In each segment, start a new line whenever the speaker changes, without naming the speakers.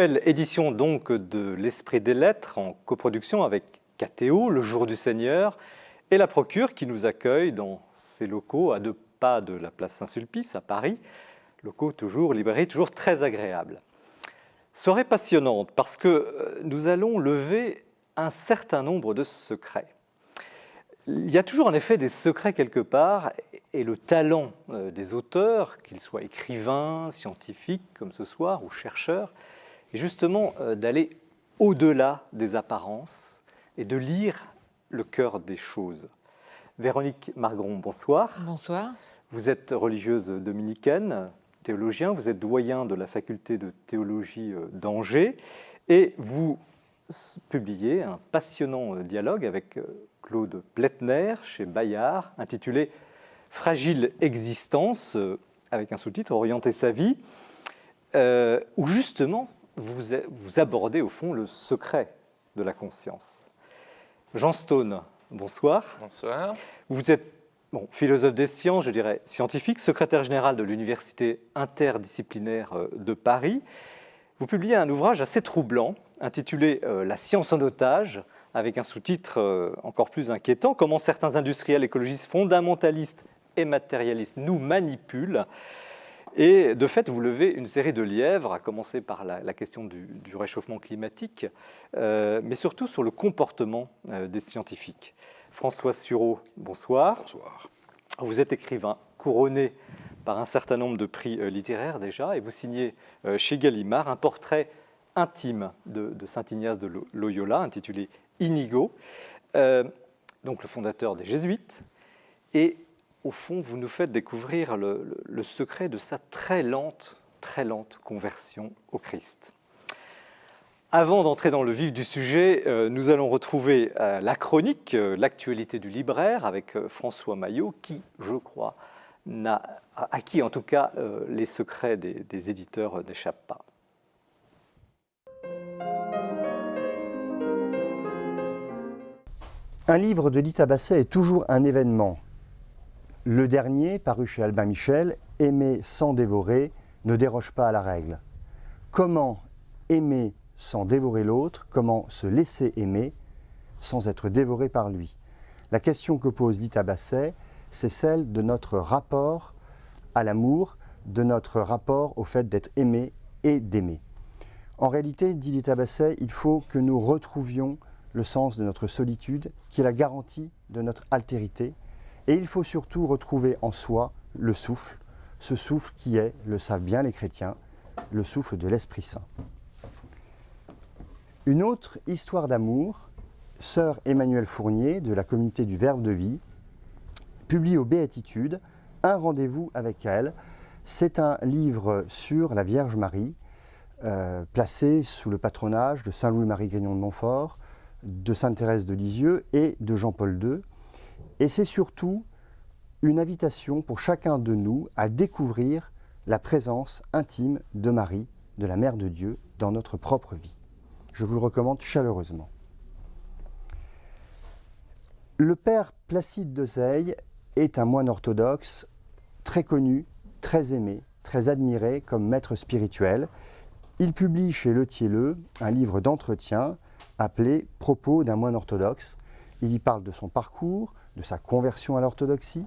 Nouvelle édition donc de l'Esprit des Lettres en coproduction avec KTO, Le Jour du Seigneur et la Procure qui nous accueille dans ses locaux à 2 pas de la place Saint-Sulpice à Paris. Locaux toujours, librairie toujours très agréable. Soirée passionnante parce que nous allons lever un certain nombre de secrets. Il y a toujours en effet des secrets quelque part et le talent des auteurs, qu'ils soient écrivains, scientifiques comme ce soir ou chercheurs, est justement d'aller au-delà des apparences et de lire le cœur des choses. Véronique Margron, bonsoir.
Bonsoir.
Vous êtes religieuse dominicaine, théologien, vous êtes doyen de la faculté de théologie d'Angers et vous publiez un passionnant dialogue avec Claude Pletner chez Bayard, intitulé « Fragile existence », avec un sous-titre « Orienter sa vie », où justement vous abordez au fond le secret de la conscience. Jean Stone, bonsoir.
Bonsoir.
Vous êtes philosophe des sciences, je dirais scientifique, secrétaire général de l'Université interdisciplinaire de Paris. Vous publiez un ouvrage assez troublant intitulé « La science en otage », avec un sous-titre encore plus inquiétant, « Comment certains industriels écologistes fondamentalistes et matérialistes nous manipulent ». Et de fait, vous levez une série de lièvres, à commencer par la question du réchauffement climatique, mais surtout sur le comportement des scientifiques. François Sureau, bonsoir.
Bonsoir.
Vous êtes écrivain, couronné par un certain nombre de prix littéraires déjà, et vous signez chez Gallimard un portrait intime de saint Ignace de Loyola, intitulé « Inigo », donc le fondateur des Jésuites. Et au fond, vous nous faites découvrir le secret de sa très lente conversion au Christ. Avant d'entrer dans le vif du sujet, nous allons retrouver la chronique, l'actualité du libraire, avec François Maillot, qui, je crois, à qui en tout cas les secrets des éditeurs n'échappent pas.
Un livre de Lita Basset est toujours un événement. Le dernier, paru chez Albin Michel, « Aimer sans dévorer », ne déroge pas à la règle. Comment aimer sans dévorer l'autre? Comment se laisser aimer sans être dévoré par lui? La question que pose Lita Basset, c'est celle de notre rapport à l'amour, de notre rapport au fait d'être aimé et d'aimer. En réalité, dit Lita Basset, il faut que nous retrouvions le sens de notre solitude, qui est la garantie de notre altérité. Et il faut surtout retrouver en soi le souffle, ce souffle qui est, le savent bien les chrétiens, le souffle de l'Esprit Saint. Une autre histoire d'amour, sœur Emmanuelle Fournier, de la communauté du Verbe de Vie, publie aux Béatitudes un rendez-vous avec elle. C'est un livre sur la Vierge Marie, placé sous le patronage de Saint Louis-Marie Grignon de Montfort, de Sainte Thérèse de Lisieux et de Jean-Paul II. Et c'est surtout une invitation pour chacun de nous à découvrir la présence intime de Marie, de la Mère de Dieu, dans notre propre vie. Je vous le recommande chaleureusement. Le père Placide de Zeille est un moine orthodoxe très connu, très aimé, très admiré comme maître spirituel. Il publie chez Le Thielleux un livre d'entretien appelé « Propos d'un moine orthodoxe ». Il y parle de son parcours, de sa conversion à l'orthodoxie,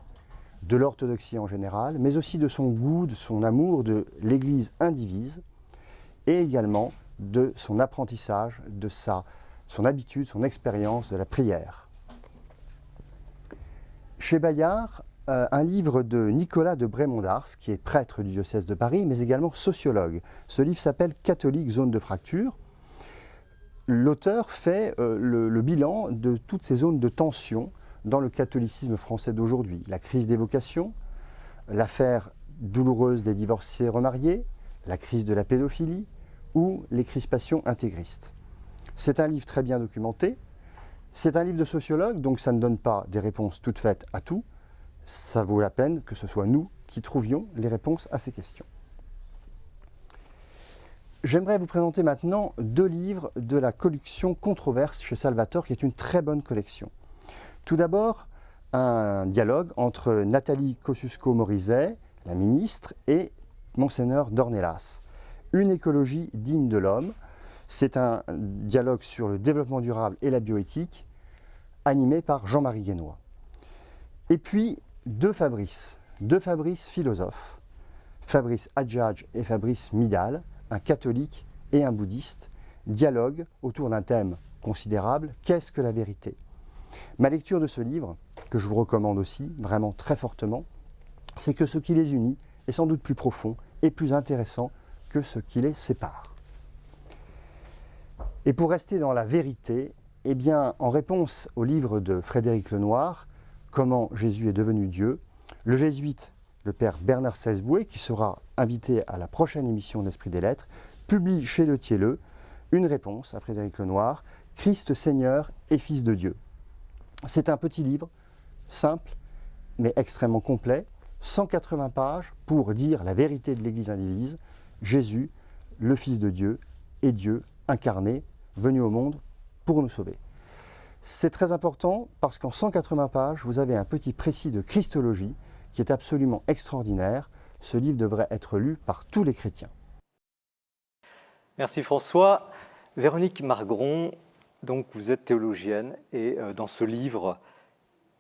de l'orthodoxie en général, mais aussi de son goût, de son amour de l'Église indivise, et également de son apprentissage, de son habitude, son expérience de la prière. Chez Bayard, un livre de Nicolas de Brémond-d'Ars, qui est prêtre du diocèse de Paris, mais également sociologue. Ce livre s'appelle « Catholique, zone de fracture ». L'auteur fait le bilan de toutes ces zones de tension dans le catholicisme français d'aujourd'hui. La crise des vocations, l'affaire douloureuse des divorcés remariés, la crise de la pédophilie ou les crispations intégristes. C'est un livre très bien documenté. C'est un livre de sociologue, donc ça ne donne pas des réponses toutes faites à tout. Ça vaut la peine que ce soit nous qui trouvions les réponses à ces questions. J'aimerais vous présenter maintenant 2 livres de la collection Controverse chez Salvator, qui est une très bonne collection. Tout d'abord, un dialogue entre Nathalie Kosciusko-Morizet, la ministre, et Monseigneur Dornelas. Une écologie digne de l'homme, C'est un dialogue sur le développement durable et la bioéthique, animé par Jean-Marie Guénois. Et puis, deux Fabrice philosophes, Fabrice Adjadj et Fabrice Midal, un catholique et un bouddhiste, dialoguent autour d'un thème considérable, qu'est-ce que la vérité ? Ma lecture de ce livre, que je vous recommande aussi, vraiment très fortement, c'est que ce qui les unit est sans doute plus profond et plus intéressant que ce qui les sépare. Et pour rester dans la vérité, eh bien, en réponse au livre de Frédéric Lenoir, Comment Jésus est devenu Dieu, le jésuite, le père Bernard Sesboué, qui sera invité à la prochaine émission d'Esprit des Lettres, publie chez Le Thielleux une réponse à Frédéric Lenoir, Christ Seigneur et Fils de Dieu. C'est un petit livre, simple, mais extrêmement complet, 180 pages pour dire la vérité de l'Église indivise, Jésus, le Fils de Dieu, est Dieu incarné, venu au monde pour nous sauver. C'est très important parce qu'en 180 pages, vous avez un petit précis de Christologie qui est absolument extraordinaire. Ce livre devrait être lu par tous les chrétiens.
Merci François. Véronique Margron, donc vous êtes théologienne et dans ce livre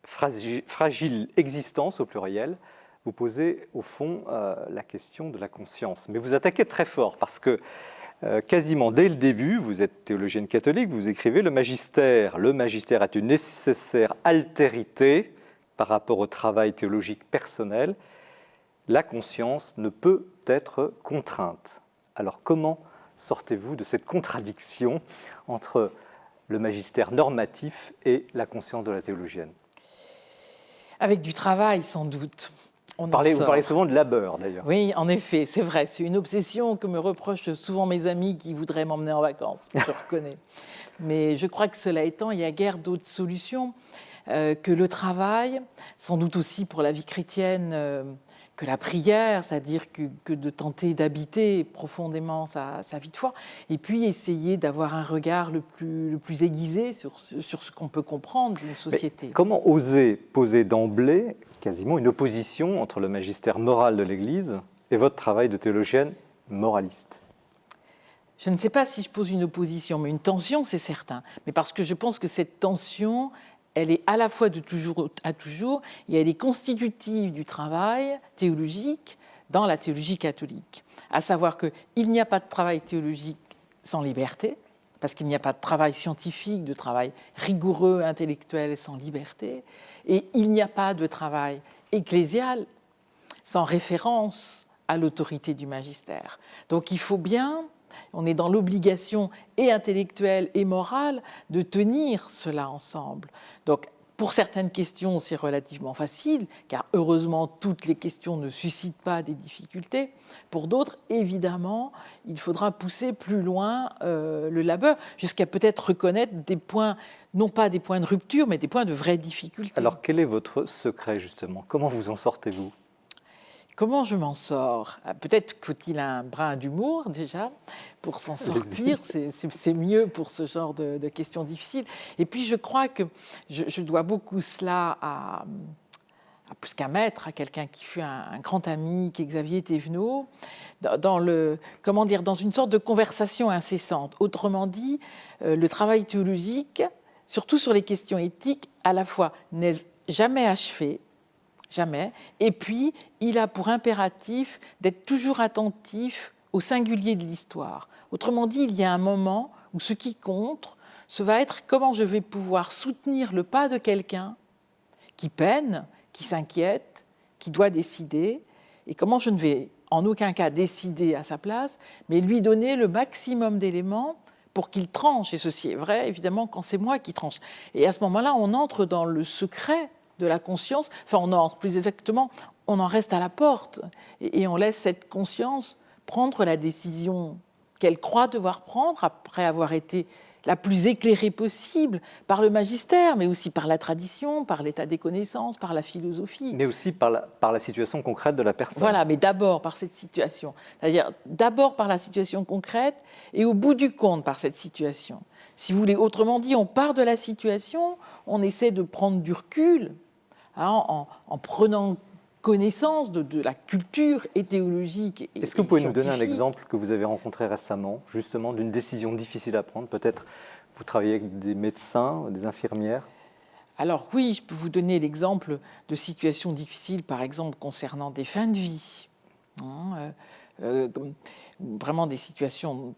Fragile existence au pluriel, vous posez au fond la question de la conscience. Mais vous attaquez très fort parce que quasiment dès le début, vous êtes théologienne catholique, vous écrivez le magistère est une nécessaire altérité par rapport au travail théologique personnel. La conscience ne peut être contrainte. Alors comment sortez-vous de cette contradiction entre le magistère normatif et la conscience de la théologienne?
Avec du travail, sans doute.
Vous parlez souvent de labeur, d'ailleurs.
Oui, en effet, c'est vrai. C'est une obsession que me reprochent souvent mes amis qui voudraient m'emmener en vacances, je reconnais. Mais je crois que cela étant, il n'y a guère d'autre solution que le travail, sans doute aussi pour la vie chrétienne, que la prière, c'est-à-dire que de tenter d'habiter profondément sa vie de foi, et puis essayer d'avoir un regard le plus aiguisé sur ce qu'on peut comprendre d'une société.
Mais comment oser poser d'emblée quasiment une opposition entre le magistère moral de l'Église et votre travail de théologienne moraliste?
Je ne sais pas si je pose une opposition, mais une tension, c'est certain. Mais parce que je pense que cette tension, elle est à la fois de toujours à toujours, et elle est constitutive du travail théologique dans la théologie catholique. À savoir qu'il n'y a pas de travail théologique sans liberté, parce qu'il n'y a pas de travail scientifique, de travail rigoureux, intellectuel sans liberté, et il n'y a pas de travail ecclésial sans référence à l'autorité du magistère. Donc il faut bien, on est dans l'obligation et intellectuelle et morale de tenir cela ensemble. Donc pour certaines questions, c'est relativement facile, car heureusement, toutes les questions ne suscitent pas des difficultés. Pour d'autres, évidemment, il faudra pousser plus loin le labeur, jusqu'à peut-être reconnaître des points, non pas des points de rupture, mais des points de vraie difficulté.
Alors, quel est votre secret, justement? Comment vous en sortez-vous?
Comment je m'en sors? Peut-être faut-il un brin d'humour déjà pour s'en sortir, c'est mieux pour ce genre de questions difficiles. Et puis je crois que je dois beaucoup cela à plus qu'un maître, à quelqu'un qui fut un grand ami, qui est Xavier Thévenot, dans une sorte de conversation incessante. Autrement dit, le travail théologique, surtout sur les questions éthiques, à la fois n'est jamais achevé, jamais. Et puis, il a pour impératif d'être toujours attentif au singulier de l'histoire. Autrement dit, il y a un moment où ce qui compte, ce va être comment je vais pouvoir soutenir le pas de quelqu'un qui peine, qui s'inquiète, qui doit décider, et comment je ne vais en aucun cas décider à sa place, mais lui donner le maximum d'éléments pour qu'il tranche. Et ceci est vrai, évidemment, quand c'est moi qui tranche. Et à ce moment-là, on entre dans le secret de la conscience, enfin on entre plus exactement, on en reste à la porte et on laisse cette conscience prendre la décision qu'elle croit devoir prendre après avoir été la plus éclairée possible par le magistère, mais aussi par la tradition, par l'état des connaissances, par la philosophie.
Mais aussi par la situation concrète de la personne.
Voilà, mais d'abord par cette situation. C'est-à-dire d'abord par la situation concrète et au bout du compte par cette situation. Si vous voulez, autrement dit, on part de la situation, on essaie de prendre du recul, en prenant connaissance de la culture et théologique.
Est-ce que vous pouvez nous donner un
scientifique.
exemple que vous avez rencontré récemment, justement, d'une décision difficile à prendre? Peut-être vous travaillez avec des médecins, des infirmières?
Alors oui, je peux vous donner l'exemple de situations difficiles, par exemple concernant des fins de vie. Vraiment des situations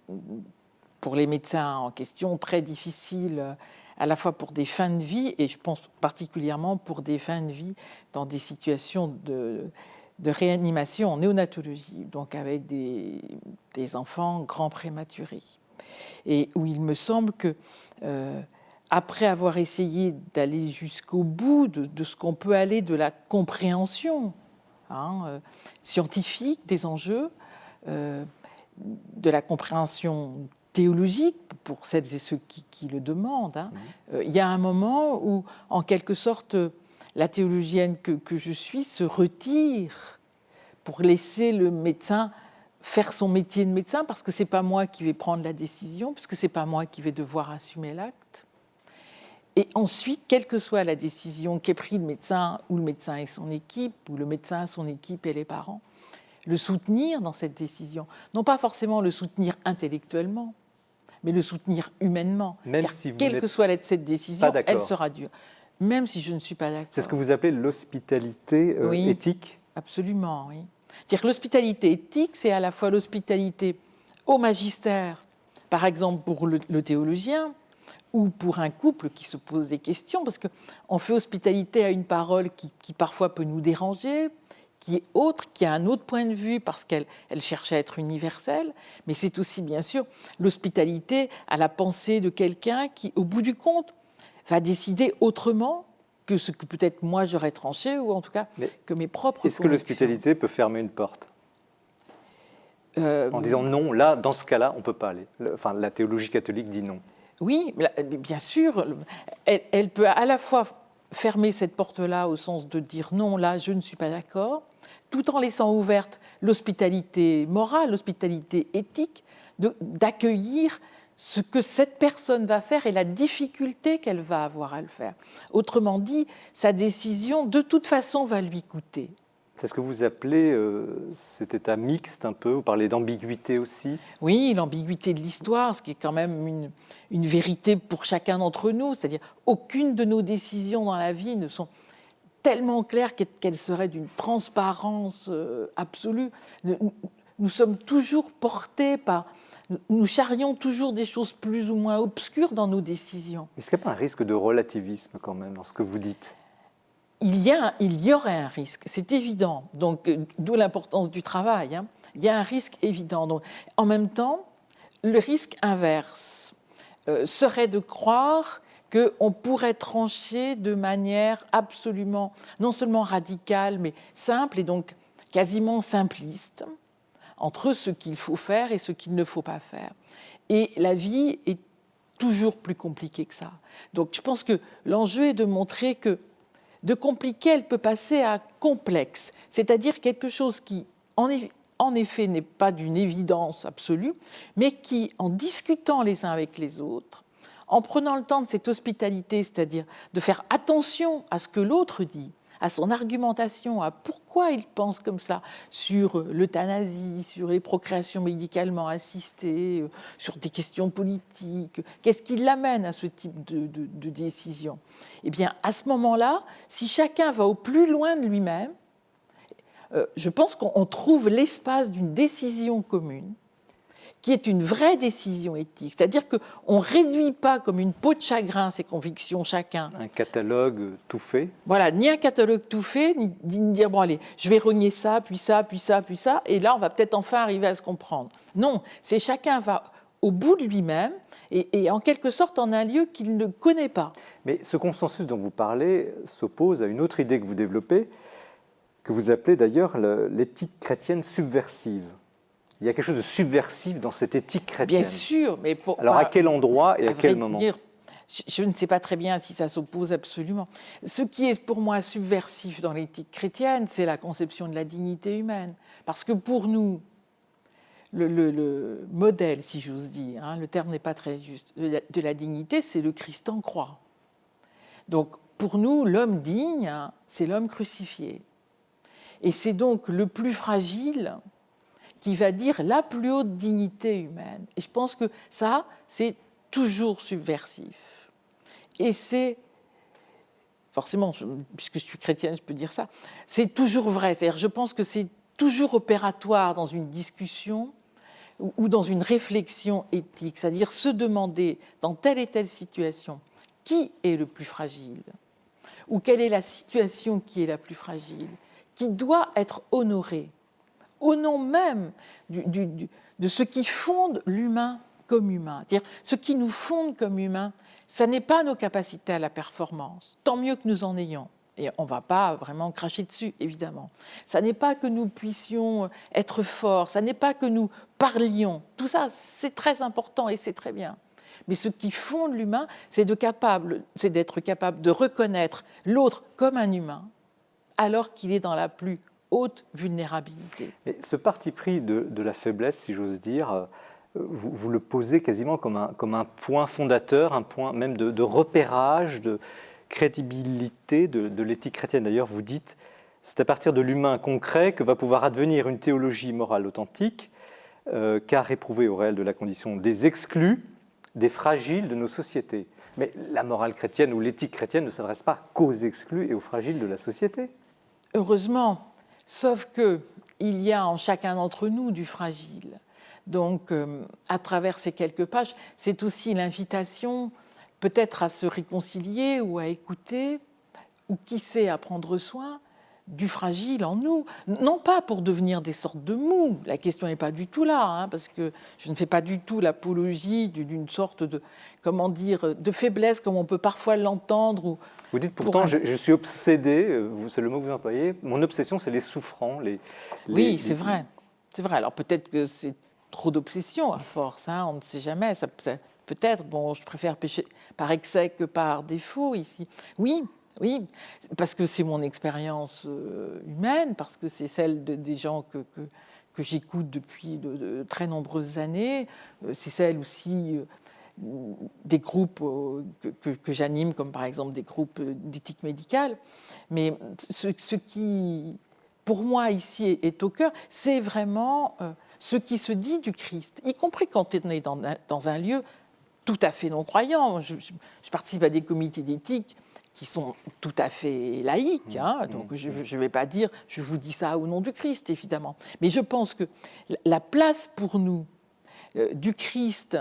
pour les médecins en question très difficiles, à la fois pour des fins de vie et je pense particulièrement pour des fins de vie dans des situations de réanimation en néonatologie, donc avec des enfants grands prématurés. Et où il me semble que, après avoir essayé d'aller jusqu'au bout de ce qu'on peut aller de la compréhension scientifique des enjeux, de la compréhension théologique pour celles et ceux qui le demandent, il y a un moment où, en quelque sorte, la théologienne que je suis se retire pour laisser le médecin faire son métier de médecin, parce que ce n'est pas moi qui vais prendre la décision, puisque ce n'est pas moi qui vais devoir assumer l'acte. Et ensuite, quelle que soit la décision qu'ait prise le médecin, ou le médecin et son équipe, ou le médecin, son équipe et les parents, le soutenir dans cette décision. Non pas forcément le soutenir intellectuellement, mais le soutenir humainement.
Même
car
si vous
quelle que soit cette décision, elle sera dure. Même si je ne suis pas d'accord.
C'est ce que vous appelez l'hospitalité éthique?
Absolument, oui. C'est-à-dire que l'hospitalité éthique, c'est à la fois l'hospitalité au magistère, par exemple pour le théologien, ou pour un couple qui se pose des questions, parce qu'on fait hospitalité à une parole qui parfois peut nous déranger, qui est autre, qui a un autre point de vue parce qu'elle cherche à être universelle, mais c'est aussi bien sûr l'hospitalité à la pensée de quelqu'un qui, au bout du compte, va décider autrement que ce que peut-être moi j'aurais tranché, ou en tout cas que mes propres convictions.
Est-ce que l'hospitalité peut fermer une porte en disant non, là, dans ce cas-là, on ne peut pas aller? Enfin, la théologie catholique dit non.
Oui, bien sûr, elle peut à la fois fermer cette porte-là au sens de dire non, là, je ne suis pas d'accord, tout en laissant ouverte l'hospitalité morale, l'hospitalité éthique, d'accueillir ce que cette personne va faire et la difficulté qu'elle va avoir à le faire. Autrement dit, sa décision, de toute façon, va lui coûter.
C'est ce que vous appelez cet état mixte un peu, vous parlez d'ambiguïté aussi?
Oui, l'ambiguïté de l'histoire, ce qui est quand même une vérité pour chacun d'entre nous, c'est-à-dire aucune de nos décisions dans la vie ne sont tellement claires qu'elles seraient d'une transparence absolue. Nous sommes toujours portés par... Nous charrions toujours des choses plus ou moins obscures dans nos décisions.
Est-ce qu'il n'y a pas un risque de relativisme quand même dans ce que vous dites?
Il y aurait un risque, c'est évident. Donc, d'où l'importance du travail. Il y a un risque évident. Donc, en même temps, le risque inverse serait de croire qu'on pourrait trancher de manière absolument, non seulement radicale, mais simple et donc quasiment simpliste, entre ce qu'il faut faire et ce qu'il ne faut pas faire. Et la vie est toujours plus compliquée que ça. Donc, je pense que l'enjeu est de montrer que de compliqué, elle peut passer à complexe, c'est-à-dire quelque chose qui, en effet, n'est pas d'une évidence absolue, mais qui, en discutant les uns avec les autres, en prenant le temps de cette hospitalité, c'est-à-dire de faire attention à ce que l'autre dit, à son argumentation, à pourquoi il pense comme ça sur l'euthanasie, sur les procréations médicalement assistées, sur des questions politiques. Qu'est-ce qui l'amène à ce type de décision? Eh bien, à ce moment-là, si chacun va au plus loin de lui-même, je pense qu'on trouve l'espace d'une décision commune qui est une vraie décision éthique. C'est-à-dire qu'on ne réduit pas comme une peau de chagrin ses convictions chacun.
Un catalogue tout fait?
Voilà, ni un catalogue tout fait, ni dire, bon allez, je vais renier ça, puis ça, puis ça, puis ça, et là on va peut-être enfin arriver à se comprendre. Non, c'est chacun va au bout de lui-même, et en quelque sorte en un lieu qu'il ne connaît pas.
Mais ce consensus dont vous parlez s'oppose à une autre idée que vous développez, que vous appelez d'ailleurs l'éthique chrétienne subversive. Il y a quelque chose de subversif dans cette éthique chrétienne.
Bien sûr, mais
alors à quel endroit et à quel moment?
Je ne sais pas très bien si ça s'oppose absolument. Ce qui est pour moi subversif dans l'éthique chrétienne, c'est la conception de la dignité humaine. Parce que pour nous, le modèle, si j'ose dire, le terme n'est pas très juste, de la dignité, c'est le Christ en croix. Donc pour nous, l'homme digne, c'est l'homme crucifié. Et c'est donc le plus fragile qui va dire la plus haute dignité humaine. Et je pense que ça, c'est toujours subversif. Et c'est, forcément, puisque je suis chrétienne, je peux dire ça, c'est toujours vrai. C'est-à-dire, je pense que c'est toujours opératoire dans une discussion ou dans une réflexion éthique, c'est-à-dire se demander, dans telle et telle situation, qui est le plus fragile, ou quelle est la situation qui est la plus fragile, qui doit être honorée, au nom même de ce qui fonde l'humain comme humain. C'est-à-dire, ce qui nous fonde comme humains, ce n'est pas nos capacités à la performance, tant mieux que nous en ayons. Et on ne va pas vraiment cracher dessus, évidemment. Ça n'est pas que nous puissions être forts, ça n'est pas que nous parlions. Tout ça, c'est très important et c'est très bien. Mais ce qui fonde l'humain, c'est d'être capable de reconnaître l'autre comme un humain, alors qu'il est dans la plus haute vulnérabilité.
Et ce parti pris de la faiblesse, si j'ose dire, vous le posez quasiment comme un point fondateur, un point même de repérage, de crédibilité de l'éthique chrétienne. D'ailleurs, vous dites, c'est à partir de l'humain concret que va pouvoir advenir une théologie morale authentique, car éprouvée au réel de la condition des exclus, des fragiles de nos sociétés. Mais la morale chrétienne ou l'éthique chrétienne ne s'adresse pas qu'aux exclus et aux fragiles de la société.
Heureusement, sauf qu'il y a en chacun d'entre nous du fragile. Donc, à travers ces quelques pages, c'est aussi l'invitation peut-être à se réconcilier ou à écouter, ou qui sait, à prendre soin du fragile en nous. Non pas pour devenir des sortes de mous, la question n'est pas du tout là, parce que je ne fais pas du tout l'apologie d'une sorte de, comment dire, de faiblesse comme on peut parfois l'entendre.
Vous dites pourtant, je suis obsédé, c'est le mot que vous employez, mon obsession c'est les souffrants.
Oui, c'est vrai. C'est vrai. Alors peut-être que c'est trop d'obsession à force, on ne sait jamais. Peut-être, bon, je préfère pécher par excès que par défaut ici. Oui, parce que c'est mon expérience humaine, parce que c'est celle des gens que j'écoute depuis de très nombreuses années. C'est celle aussi des groupes que j'anime, comme par exemple des groupes d'éthique médicale. Mais ce qui, pour moi, ici est au cœur, c'est vraiment ce qui se dit du Christ, y compris quand on est dans un lieu tout à fait non-croyant. Je participe à des comités d'éthique qui sont tout à fait laïques, donc je ne vais pas dire, je vous dis ça au nom du Christ, évidemment. Mais je pense que la place pour nous du Christ,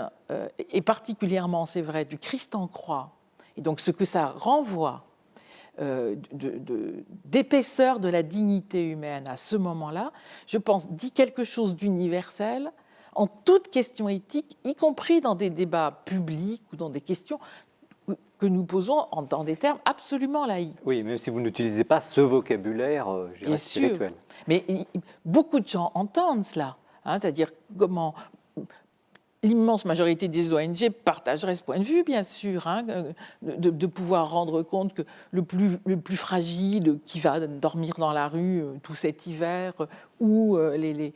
et particulièrement, c'est vrai, du Christ en croix, et donc ce que ça renvoie d'épaisseur de la dignité humaine à ce moment-là, je pense, dit quelque chose d'universel en toute question éthique, y compris dans des débats publics ou dans des questions que nous posons dans des termes absolument laïques.
Oui, même si vous n'utilisez pas ce vocabulaire, je dirais, spirituel.
Mais beaucoup de gens entendent cela, c'est-à-dire comment l'immense majorité des ONG partageraient ce point de vue, bien sûr, de pouvoir rendre compte que le plus fragile qui va dormir dans la rue tout cet hiver, ou les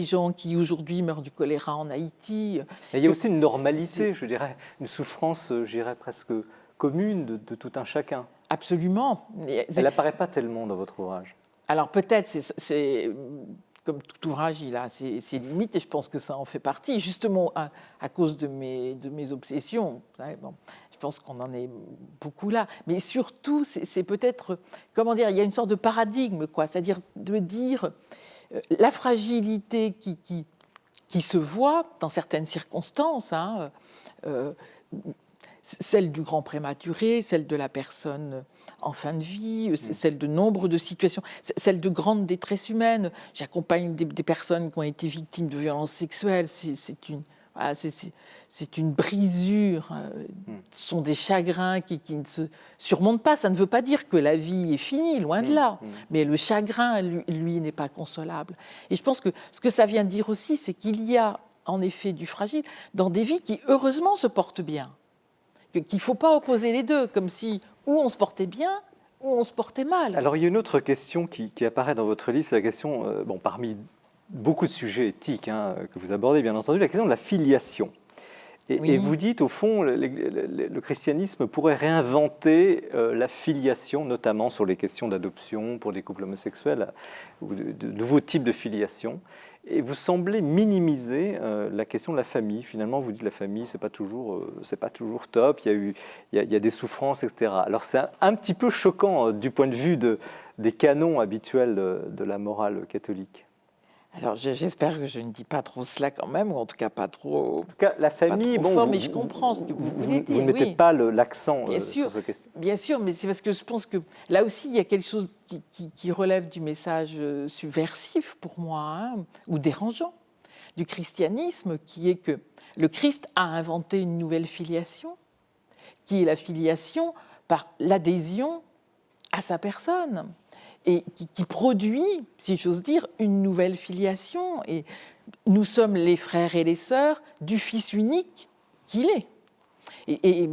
gens qui aujourd'hui meurent du choléra en Haïti.
Et il y a aussi une normalité, je dirais, une souffrance, je dirais, presque commune de tout un chacun.
Absolument.
Elle n'apparaît pas tellement dans votre ouvrage.
Alors peut-être, c'est comme tout ouvrage, il a ses limites, et je pense que ça en fait partie, justement à cause de mes obsessions. Bon, je pense qu'on en est beaucoup là. Mais surtout, c'est peut-être, comment dire, il y a une sorte de paradigme, c'est-à-dire de dire la fragilité qui se voit dans certaines circonstances, celle du grand prématuré, celle de la personne en fin de vie, celle de nombre de situations, celle de grande détresse humaine. J'accompagne des personnes qui ont été victimes de violences sexuelles. C'est une brisure. Ce sont des chagrins qui ne se surmontent pas. Ça ne veut pas dire que la vie est finie, loin de là. Mais le chagrin, lui, n'est pas consolable. Et je pense que ce que ça vient dire aussi, c'est qu'il y a en effet du fragile dans des vies qui, heureusement, se portent bien. Qu'il ne faut pas opposer les deux, comme si ou on se portait bien ou on se portait mal.
Alors il y a une autre question qui apparaît dans votre livre, c'est la question, parmi beaucoup de sujets éthiques que vous abordez, bien entendu, la question de la filiation.
Oui.
Et vous dites, au fond, le christianisme pourrait réinventer la filiation, notamment sur les questions d'adoption pour des couples homosexuels, ou de nouveaux types de filiation. Et vous semblez minimiser la question de la famille. Finalement, vous dites que la famille, c'est pas toujours top. Il y a des souffrances, etc. Alors c'est un petit peu choquant du point de vue des canons habituels de la morale catholique.
Alors j'espère que je ne dis pas trop cela quand même, ou en tout cas pas trop.
En tout cas, la famille,
trop fort, mais je comprends ce que vous voulez dire.
Vous ne mettez
oui.
pas l'accent
Bien
sur
sûr,
cette question.
bien sûr, mais c'est parce que je pense que là aussi, il y a quelque chose qui relève du message subversif pour moi, hein, ou dérangeant, du christianisme, qui est que le Christ a inventé une nouvelle filiation, qui est la filiation par l'adhésion à sa personne, et qui produit, si j'ose dire, une nouvelle filiation. Et nous sommes les frères et les sœurs du Fils unique qu'il est. Et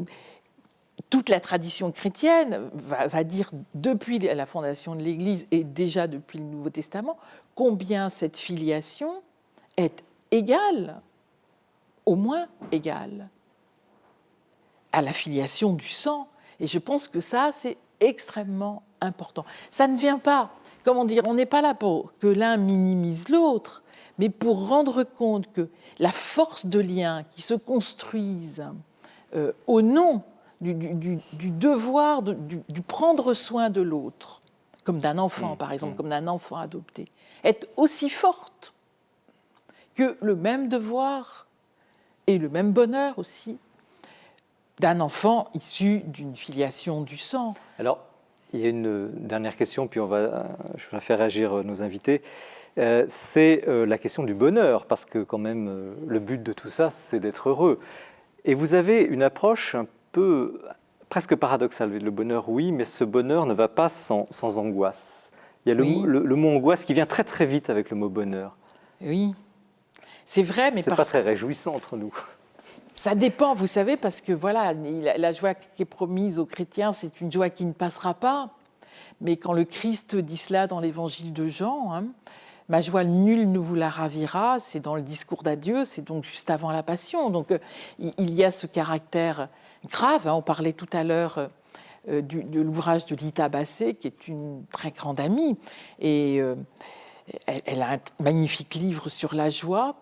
toute la tradition chrétienne va dire, depuis la fondation de l'Église et déjà depuis le Nouveau Testament, combien cette filiation est égale, au moins égale, à la filiation du sang. Et je pense que ça, c'est extrêmement important. Ça ne vient pas, comment dire, on n'est pas là pour que l'un minimise l'autre, mais pour rendre compte que la force de lien qui se construisent au nom du devoir, du prendre soin de l'autre, comme d'un enfant par exemple, comme d'un enfant adopté, est aussi forte que le même devoir et le même bonheur aussi d'un enfant issu d'une filiation du sang.
Alors, il y a une dernière question, puis je vais faire réagir nos invités. C'est la question du bonheur, parce que quand même, le but de tout ça, c'est d'être heureux. Et vous avez une approche un peu presque paradoxale. Le bonheur, oui, mais ce bonheur ne va pas sans angoisse. Il y a le mot angoisse qui vient très très vite avec le mot bonheur.
Oui, c'est vrai, mais
c'est pas très réjouissant entre nous.
Ça dépend, vous savez, parce que voilà, la joie qui est promise aux chrétiens, c'est une joie qui ne passera pas. Mais quand le Christ dit cela dans l'évangile de Jean, hein, ma joie nul ne vous la ravira, c'est dans le discours d'adieu, c'est donc juste avant la passion. Donc il y a ce caractère grave. Hein, on parlait tout à l'heure de l'ouvrage de Lita Bassé, qui est une très grande amie. Et elle a un magnifique livre sur la joie.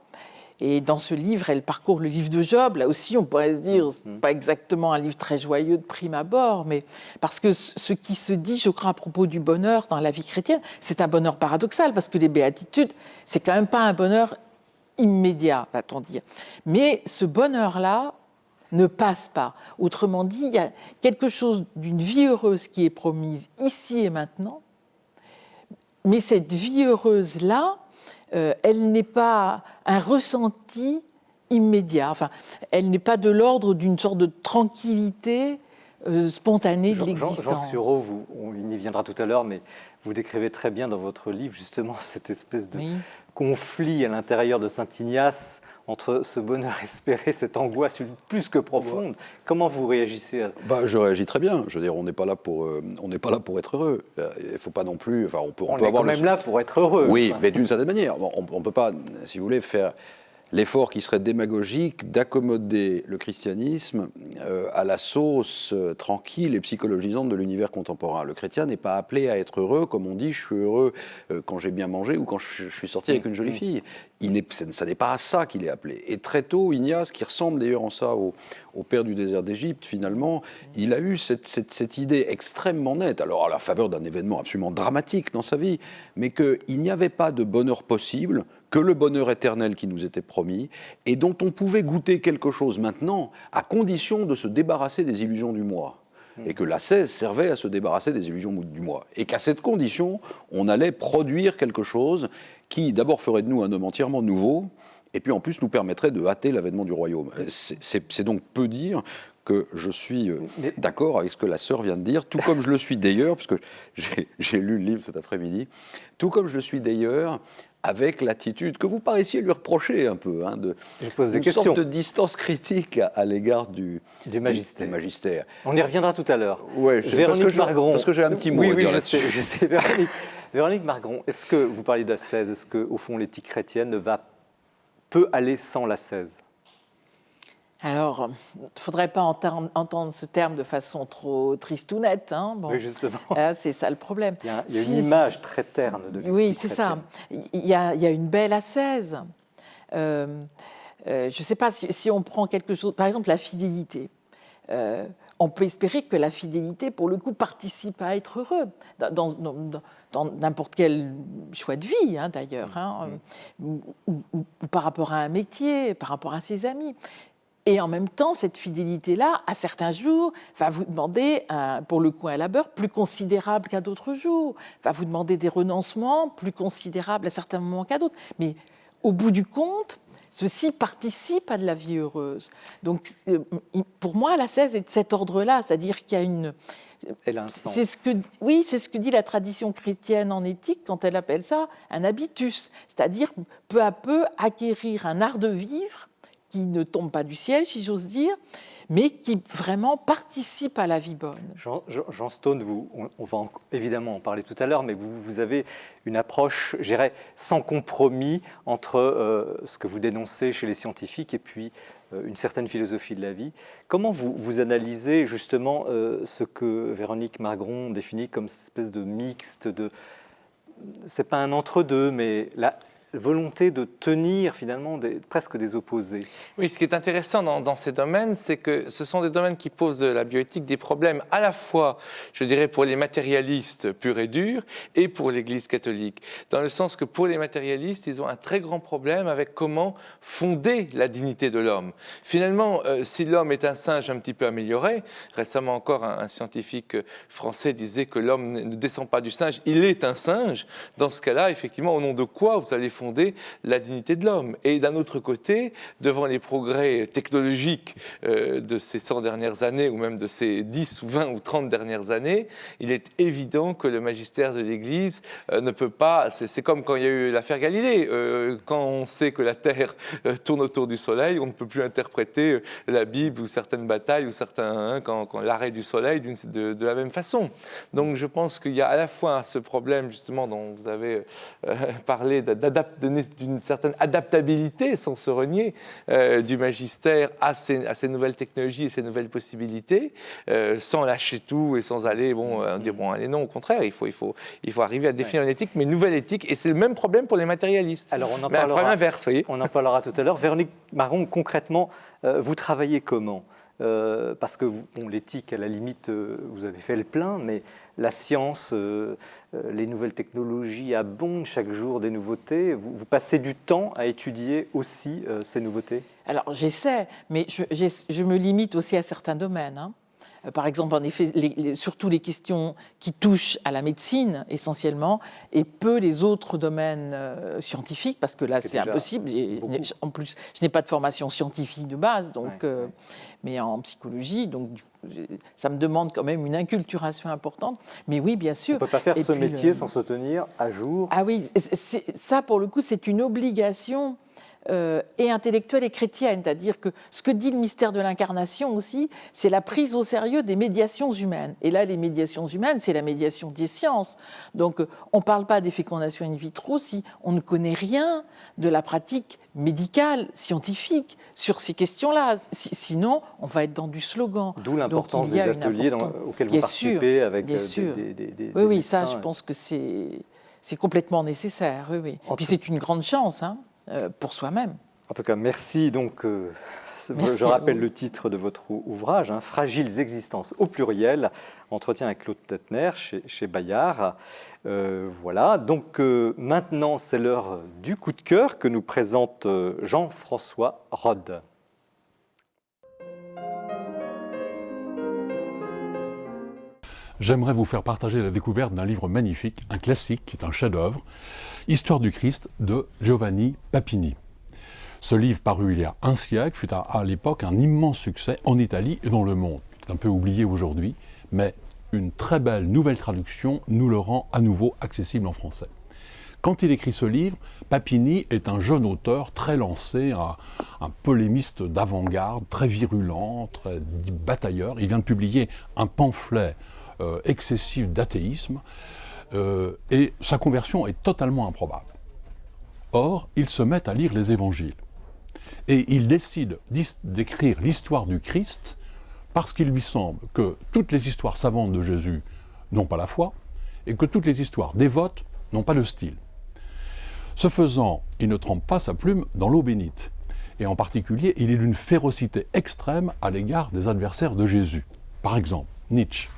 Et dans ce livre, elle parcourt le livre de Job. Là aussi, on pourrait se dire, ce n'est pas exactement un livre très joyeux de prime abord, mais parce que ce qui se dit, je crois, à propos du bonheur dans la vie chrétienne, c'est un bonheur paradoxal, parce que les béatitudes, c'est quand même pas un bonheur immédiat, va-t-on dire. Mais ce bonheur-là ne passe pas. Autrement dit, il y a quelque chose d'une vie heureuse qui est promise ici et maintenant, mais cette vie heureuse-là, elle n'est pas un ressenti immédiat. Enfin, elle n'est pas de l'ordre d'une sorte de tranquillité spontanée de l'existence.
Jean Sureau, on y viendra tout à l'heure, mais vous décrivez très bien dans votre livre justement cette espèce de conflit à l'intérieur de Saint Ignace entre ce bonheur espéré, cette angoisse plus que profonde. Comment vous réagissez à...
Je réagis très bien. Je veux dire, on n'est pas là pour être heureux. Il faut pas non plus. Enfin, on peut
est
avoir
quand même là pour être heureux.
Oui, mais d'une certaine manière, on peut pas, si vous voulez, faire l'effort qui serait démagogique d'accommoder le christianisme à la sauce tranquille et psychologisante de l'univers contemporain. Le chrétien n'est pas appelé à être heureux, comme on dit, je suis heureux quand j'ai bien mangé ou quand je suis sorti avec une jolie fille. Ça n'est pas à ça qu'il est appelé. Et très tôt, Ignace, qui ressemble d'ailleurs en ça au père du désert d'Égypte, finalement, il a eu cette idée extrêmement nette, alors à la faveur d'un événement absolument dramatique dans sa vie, mais qu'il n'y avait pas de bonheur possible, que le bonheur éternel qui nous était promis, et dont on pouvait goûter quelque chose maintenant, à condition de se débarrasser des illusions du moi. Et que l'ascèse servait à se débarrasser des illusions du moi. Et qu'à cette condition, on allait produire quelque chose qui, d'abord, ferait de nous un homme entièrement nouveau, et puis en plus nous permettrait de hâter l'avènement du royaume. C'est donc peu dire que je suis d'accord avec ce que la sœur vient de dire, tout comme je le suis d'ailleurs, parce que j'ai lu le livre cet après-midi, tout comme je le suis d'ailleurs avec l'attitude que vous paraissiez lui reprocher un peu, hein, une sorte de distance critique à l'égard du magistère.
On y reviendra tout à l'heure.
Ouais,
Véronique Margron.
Parce que j'ai un petit mot à dire là-dessus.
Je sais, Véronique Margron, est-ce que, vous parlez d'ascèse, est-ce qu'au fond l'éthique chrétienne peut aller sans l'ascèse ?
Alors, il ne faudrait pas entendre ce terme de façon trop tristounette. Hein, bon.
Oui, justement.
C'est ça le problème.
Il y a une image très terne de l'éthique
Oui, c'est ça. Il y a une belle ascèse. Je ne sais pas si on prend quelque chose, par exemple la fidélité. On peut espérer que la fidélité, pour le coup, participe à être heureux, dans n'importe quel choix de vie, hein, d'ailleurs, hein, ou par rapport à un métier, par rapport à ses amis. Et en même temps, cette fidélité-là, à certains jours, va vous demander, pour le coup, un labeur plus considérable qu'à d'autres jours, va vous demander des renoncements plus considérables à certains moments qu'à d'autres. Mais au bout du compte, ceci participe à de la vie heureuse. Donc, pour moi, l'ascèse est de cet ordre-là, c'est-à-dire qu'il y a une...
Elle a un sens.
c'est ce que dit la tradition chrétienne en éthique quand elle appelle ça un habitus, c'est-à-dire peu à peu acquérir un art de vivre qui ne tombe pas du ciel, si j'ose dire, mais qui vraiment participe à la vie bonne.
Jean Stone, on va évidemment en parler tout à l'heure, mais vous avez une approche, je dirais, sans compromis entre ce que vous dénoncez chez les scientifiques et puis une certaine philosophie de la vie. Comment vous analysez justement ce que Véronique Margron définit comme cette espèce de mixte, c'est pas un entre-deux, mais la volonté de tenir finalement presque des opposés.
Oui, ce qui est intéressant dans ces domaines, c'est que ce sont des domaines qui posent de la bioéthique des problèmes à la fois, je dirais, pour les matérialistes purs et durs et pour l'Église catholique. Dans le sens que pour les matérialistes, ils ont un très grand problème avec comment fonder la dignité de l'homme. Finalement, si l'homme est un singe un petit peu amélioré, récemment encore un scientifique français disait que l'homme ne descend pas du singe, il est un singe. Dans ce cas-là, effectivement, au nom de quoi vous allez fonder la dignité de l'homme. Et d'un autre côté, devant les progrès technologiques de ces 100 dernières années, ou même de ces 10 ou 20 ou 30 dernières années, il est évident que le magistère de l'Église ne peut pas... C'est comme quand il y a eu l'affaire Galilée. Quand on sait que la Terre tourne autour du Soleil, on ne peut plus interpréter la Bible ou certaines batailles ou certains... quand l'arrêt du Soleil de la même façon. Donc je pense qu'il y a à la fois ce problème, justement, dont vous avez parlé, d'une certaine adaptabilité, sans se renier, du magistère à ces nouvelles technologies et ces nouvelles possibilités, sans lâcher tout et sans aller dire allez non, au contraire, il faut arriver à définir une éthique, mais une nouvelle éthique, et c'est le même problème pour les matérialistes.
Alors on en
mais
parlera,
un problème inverse, voyez.
On en parlera tout à l'heure. Véronique Margron, concrètement, vous travaillez comment ? Parce que l'éthique, à la limite, vous avez fait le plein, mais la science, les nouvelles technologies abondent chaque jour des nouveautés. Vous passez du temps à étudier aussi ces nouveautés ?
Alors j'essaie, mais je me limite aussi à certains domaines. Hein. Par exemple, en effet, surtout les questions qui touchent à la médecine essentiellement, et peu les autres domaines scientifiques, parce que là c'est impossible. En plus, je n'ai pas de formation scientifique de base, donc, mais en psychologie, donc ça me demande quand même une inculturation importante. Mais oui, bien sûr.
On ne peut pas faire ce métier sans se tenir à jour.
Ah oui, ça pour le coup, c'est une obligation. Et intellectuelle et chrétienne, c'est-à-dire que ce que dit le mystère de l'incarnation aussi, c'est la prise au sérieux des médiations humaines. Et là, les médiations humaines, c'est la médiation des sciences. Donc, on ne parle pas des fécondations in vitro si on ne connaît rien de la pratique médicale, scientifique, sur ces questions-là. Sinon, on va être dans du slogan.
D'où l'importance des ateliers auxquels vous participez avec des
Oui,
médecins.
ça, je pense que c'est complètement nécessaire. Oui. Puis c'est une grande chance, hein. Pour soi-même.
En tout cas, merci. Donc, je rappelle le titre de votre ouvrage, hein, Fragiles existences au pluriel, entretien avec Claude Tettner chez Bayard. Voilà. Donc, maintenant, c'est l'heure du coup de cœur que nous présente Jean-François Rode.
J'aimerais vous faire partager la découverte d'un livre magnifique, un classique, qui est un chef-d'œuvre, Histoire du Christ de Giovanni Papini. Ce livre, paru il y a un siècle, fut à l'époque un immense succès en Italie et dans le monde. C'est un peu oublié aujourd'hui, mais une très belle nouvelle traduction nous le rend à nouveau accessible en français. Quand il écrit ce livre, Papini est un jeune auteur très lancé, un polémiste d'avant-garde, très virulent, très batailleur. Il vient de publier un pamphlet excessif d'athéisme, et sa conversion est totalement improbable. Or, il se met à lire les évangiles. Et il décide d'écrire l'histoire du Christ parce qu'il lui semble que toutes les histoires savantes de Jésus n'ont pas la foi et que toutes les histoires dévotes n'ont pas le style. Ce faisant, il ne trempe pas sa plume dans l'eau bénite. Et en particulier, il est d'une férocité extrême à l'égard des adversaires de Jésus. Par exemple, Nietzsche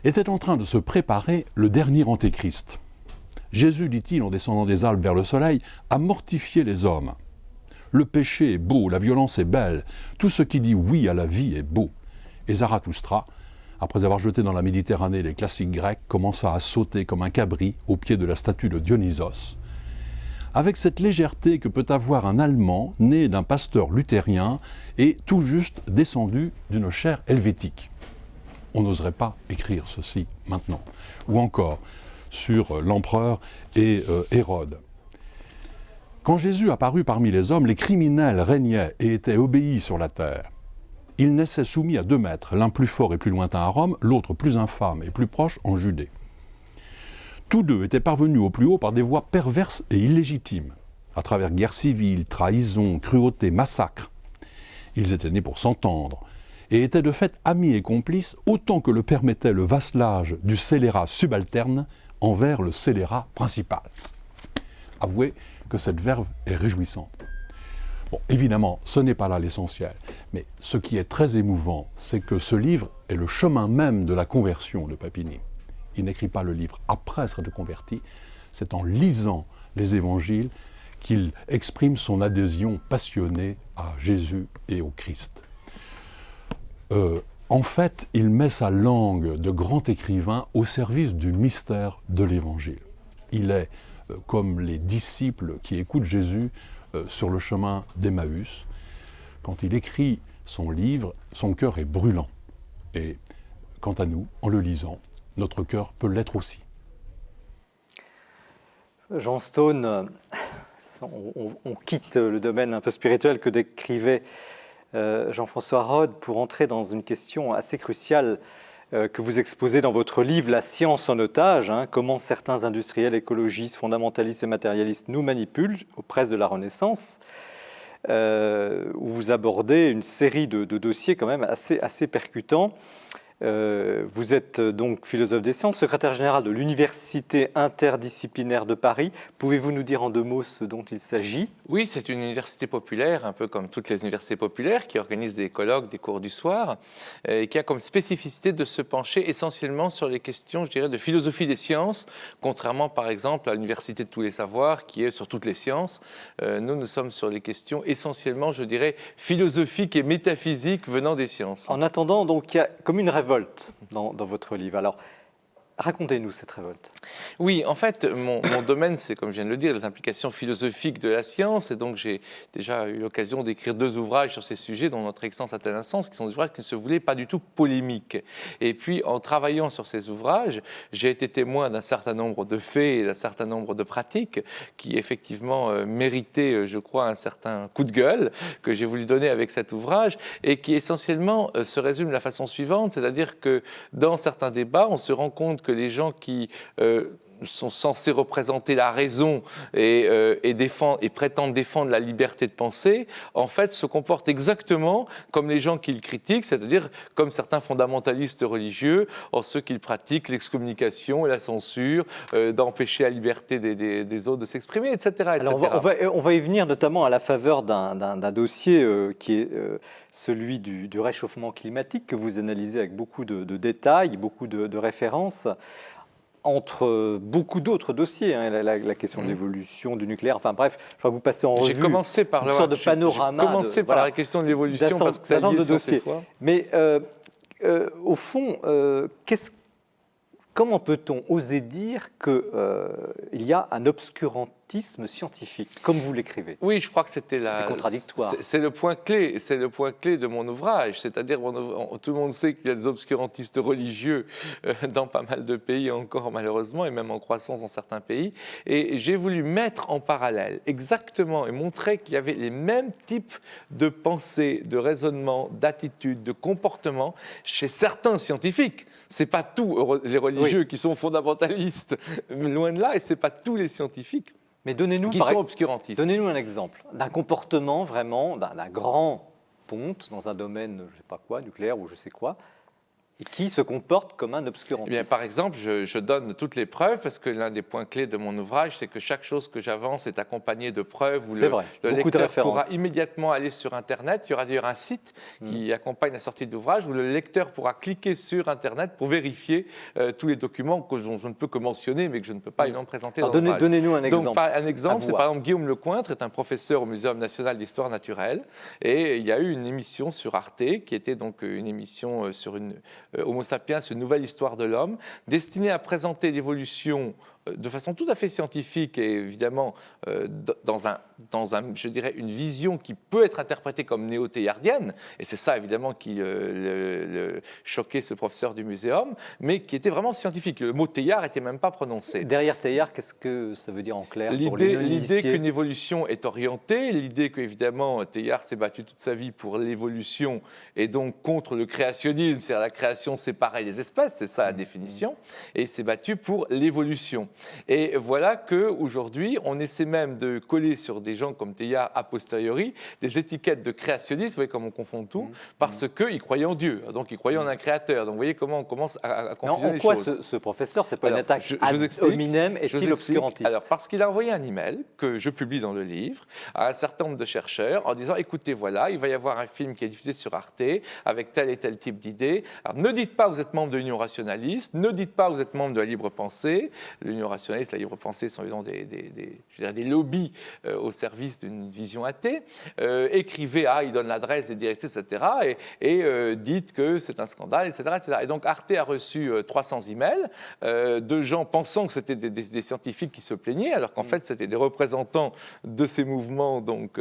était en train de se préparer le dernier antéchrist. Jésus, dit-il en descendant des Alpes vers le soleil, a mortifié les hommes. Le péché est beau, la violence est belle, tout ce qui dit oui à la vie est beau. Et Zarathustra, après avoir jeté dans la Méditerranée les classiques grecs, commença à sauter comme un cabri au pied de la statue de Dionysos, avec cette légèreté que peut avoir un Allemand né d'un pasteur luthérien et tout juste descendu d'une chair helvétique. On n'oserait pas écrire ceci maintenant. Ou encore sur l'empereur et Hérode. Quand Jésus apparut parmi les hommes, les criminels régnaient et étaient obéis sur la terre. Ils naissaient soumis à 2 maîtres, l'un plus fort et plus lointain à Rome, l'autre plus infâme et plus proche en Judée. Tous deux étaient parvenus au plus haut par des voies perverses et illégitimes, à travers guerres civiles, trahisons, cruautés, massacres. Ils étaient nés pour s'entendre, et étaient de fait amis et complices autant que le permettait le vasselage du scélérat subalterne envers le scélérat principal. Avouez que cette verve est réjouissante. Bon, évidemment, ce n'est pas là l'essentiel, mais ce qui est très émouvant, c'est que ce livre est le chemin même de la conversion de Papini. Il n'écrit pas le livre après s'être converti, c'est en lisant les évangiles qu'il exprime son adhésion passionnée à Jésus et au Christ. En fait, il met sa langue de grand écrivain au service du mystère de l'évangile. Il est comme les disciples qui écoutent Jésus sur le chemin d'Emmaüs. Quand il écrit son livre, son cœur est brûlant. Et quant à nous, en le lisant, notre cœur peut l'être aussi.
Jean Stone, on quitte le domaine un peu spirituel que décrivait Jean-François Rode pour entrer dans une question assez cruciale que vous exposez dans votre livre « La science en otage », comment certains industriels, écologistes, fondamentalistes et matérialistes nous manipulent aux presses de la Renaissance, où vous abordez une série de dossiers quand même assez percutants. Vous êtes donc philosophe des sciences, secrétaire général de l'Université interdisciplinaire de Paris. Pouvez-vous nous dire en 2 mots ce dont il s'agit ?
Oui, c'est une université populaire, un peu comme toutes les universités populaires, qui organise des colloques, des cours du soir, et qui a comme spécificité de se pencher essentiellement sur les questions, je dirais, de philosophie des sciences, contrairement par exemple à l'Université de tous les savoirs, qui est sur toutes les sciences. Nous sommes sur les questions essentiellement, je dirais, philosophiques et métaphysiques venant des sciences.
En attendant, donc, il y a comme une révolte dans votre livre. Alors, racontez-nous cette révolte.
Oui, en fait, mon domaine, c'est, comme je viens de le dire, les implications philosophiques de la science. Et donc, j'ai déjà eu l'occasion d'écrire 2 ouvrages sur ces sujets, dont Notre existence a-t-elle un sens, qui sont des ouvrages qui ne se voulaient pas du tout polémiques. Et puis, en travaillant sur ces ouvrages, j'ai été témoin d'un certain nombre de faits et d'un certain nombre de pratiques qui, effectivement, méritaient, je crois, un certain coup de gueule que j'ai voulu donner avec cet ouvrage et qui, essentiellement, se résume de la façon suivante, c'est-à-dire que dans certains débats, on se rend compte que les gens qui sont censés représenter la raison et prétendent défendre la liberté de penser, en fait, se comportent exactement comme les gens qu'ils critiquent, c'est-à-dire comme certains fondamentalistes religieux, en ceux qu'ils pratiquent l'excommunication et la censure, d'empêcher la liberté des autres de s'exprimer, etc. etc.
Alors, on va y venir notamment à la faveur d'un dossier qui est celui du réchauffement climatique, que vous analysez avec beaucoup de détails, beaucoup de références, entre beaucoup d'autres dossiers, la question de l'évolution, du nucléaire, enfin bref, je crois que vous passez en revue
une sorte
de panorama.
J'ai commencé par la question de l'évolution parce que ça lié sur ces fois.
Mais au fond, comment peut-on oser dire qu'il y a un obscurantisme scientifique, comme vous l'écrivez ?
Oui, je crois que c'est
contradictoire.
C'est le point clé. C'est le point clé de mon ouvrage. C'est-à-dire, tout le monde sait qu'il y a des obscurantistes religieux dans pas mal de pays encore, malheureusement, et même en croissance dans certains pays. Et j'ai voulu mettre en parallèle exactement et montrer qu'il y avait les mêmes types de pensées, de raisonnements, d'attitudes, de comportements chez certains scientifiques. C'est pas tous les religieux qui sont fondamentalistes, loin de là, et c'est pas tous les scientifiques.
Mais donnez-nous
qui sont obscurantistes.
Donnez-nous un exemple d'un comportement vraiment, d'un grand ponte dans un domaine, je ne sais pas quoi, nucléaire ou je sais quoi, et qui se comporte comme un obscurantiste.
Eh bien, par exemple, je donne toutes les preuves parce que l'un des points clés de mon ouvrage, c'est que chaque chose que j'avance est accompagnée de preuves où le lecteur pourra immédiatement aller sur Internet. Il y aura d'ailleurs un site qui accompagne la sortie de l'ouvrage où le lecteur pourra cliquer sur Internet pour vérifier tous les documents que je ne peux que mentionner, mais que je ne peux pas évidemment présenter dans l'ouvrage.
Donnez-nous un exemple.
Donc, un exemple, c'est par exemple Guillaume Lecointre est un professeur au Muséum national d'histoire naturelle et il y a eu une émission sur Arte qui était donc une émission sur une Homo sapiens, une nouvelle histoire de l'homme, destinée à présenter l'évolution de façon tout à fait scientifique et évidemment dans je dirais, une vision qui peut être interprétée comme néo-théillardienne, et c'est ça évidemment qui choquait ce professeur du muséum, mais qui était vraiment scientifique. Le mot Teilhard n'était même pas prononcé.
Derrière Teilhard, qu'est-ce que ça veut dire en clair?
L'idée qu'une évolution est orientée, l'idée qu'évidemment Teilhard s'est battu toute sa vie pour l'évolution et donc contre le créationnisme, c'est-à-dire la création séparée des espèces, c'est ça la définition, et il s'est battu pour l'évolution. Et voilà qu'aujourd'hui, on essaie même de coller sur des gens comme Teilhard a posteriori des étiquettes de créationnistes, vous voyez comme on confond tout, parce qu'ils croyaient en Dieu, donc ils croyaient en un créateur. Donc vous voyez comment on commence à confusionner les choses.
En quoi ce professeur, c'est pas une attaque ad hominem, est-il obscurantiste?
Alors, parce qu'il a envoyé un email que je publie dans le livre à un certain nombre de chercheurs en disant, écoutez, voilà, il va y avoir un film qui est diffusé sur Arte avec tel et tel type d'idées. Alors ne dites pas que vous êtes membre de l'Union rationaliste, ne dites pas que vous êtes membre de la libre pensée. L'Union rationaliste, la libre pensée sont disons, des lobbies au service d'une vision athée. Écrivez, il donne l'adresse, les directives, etc. Et dites que c'est un scandale, etc., etc. Et donc Arte a reçu 300 emails de gens pensant que c'était des scientifiques qui se plaignaient, alors qu'en fait c'était des représentants de ces mouvements donc,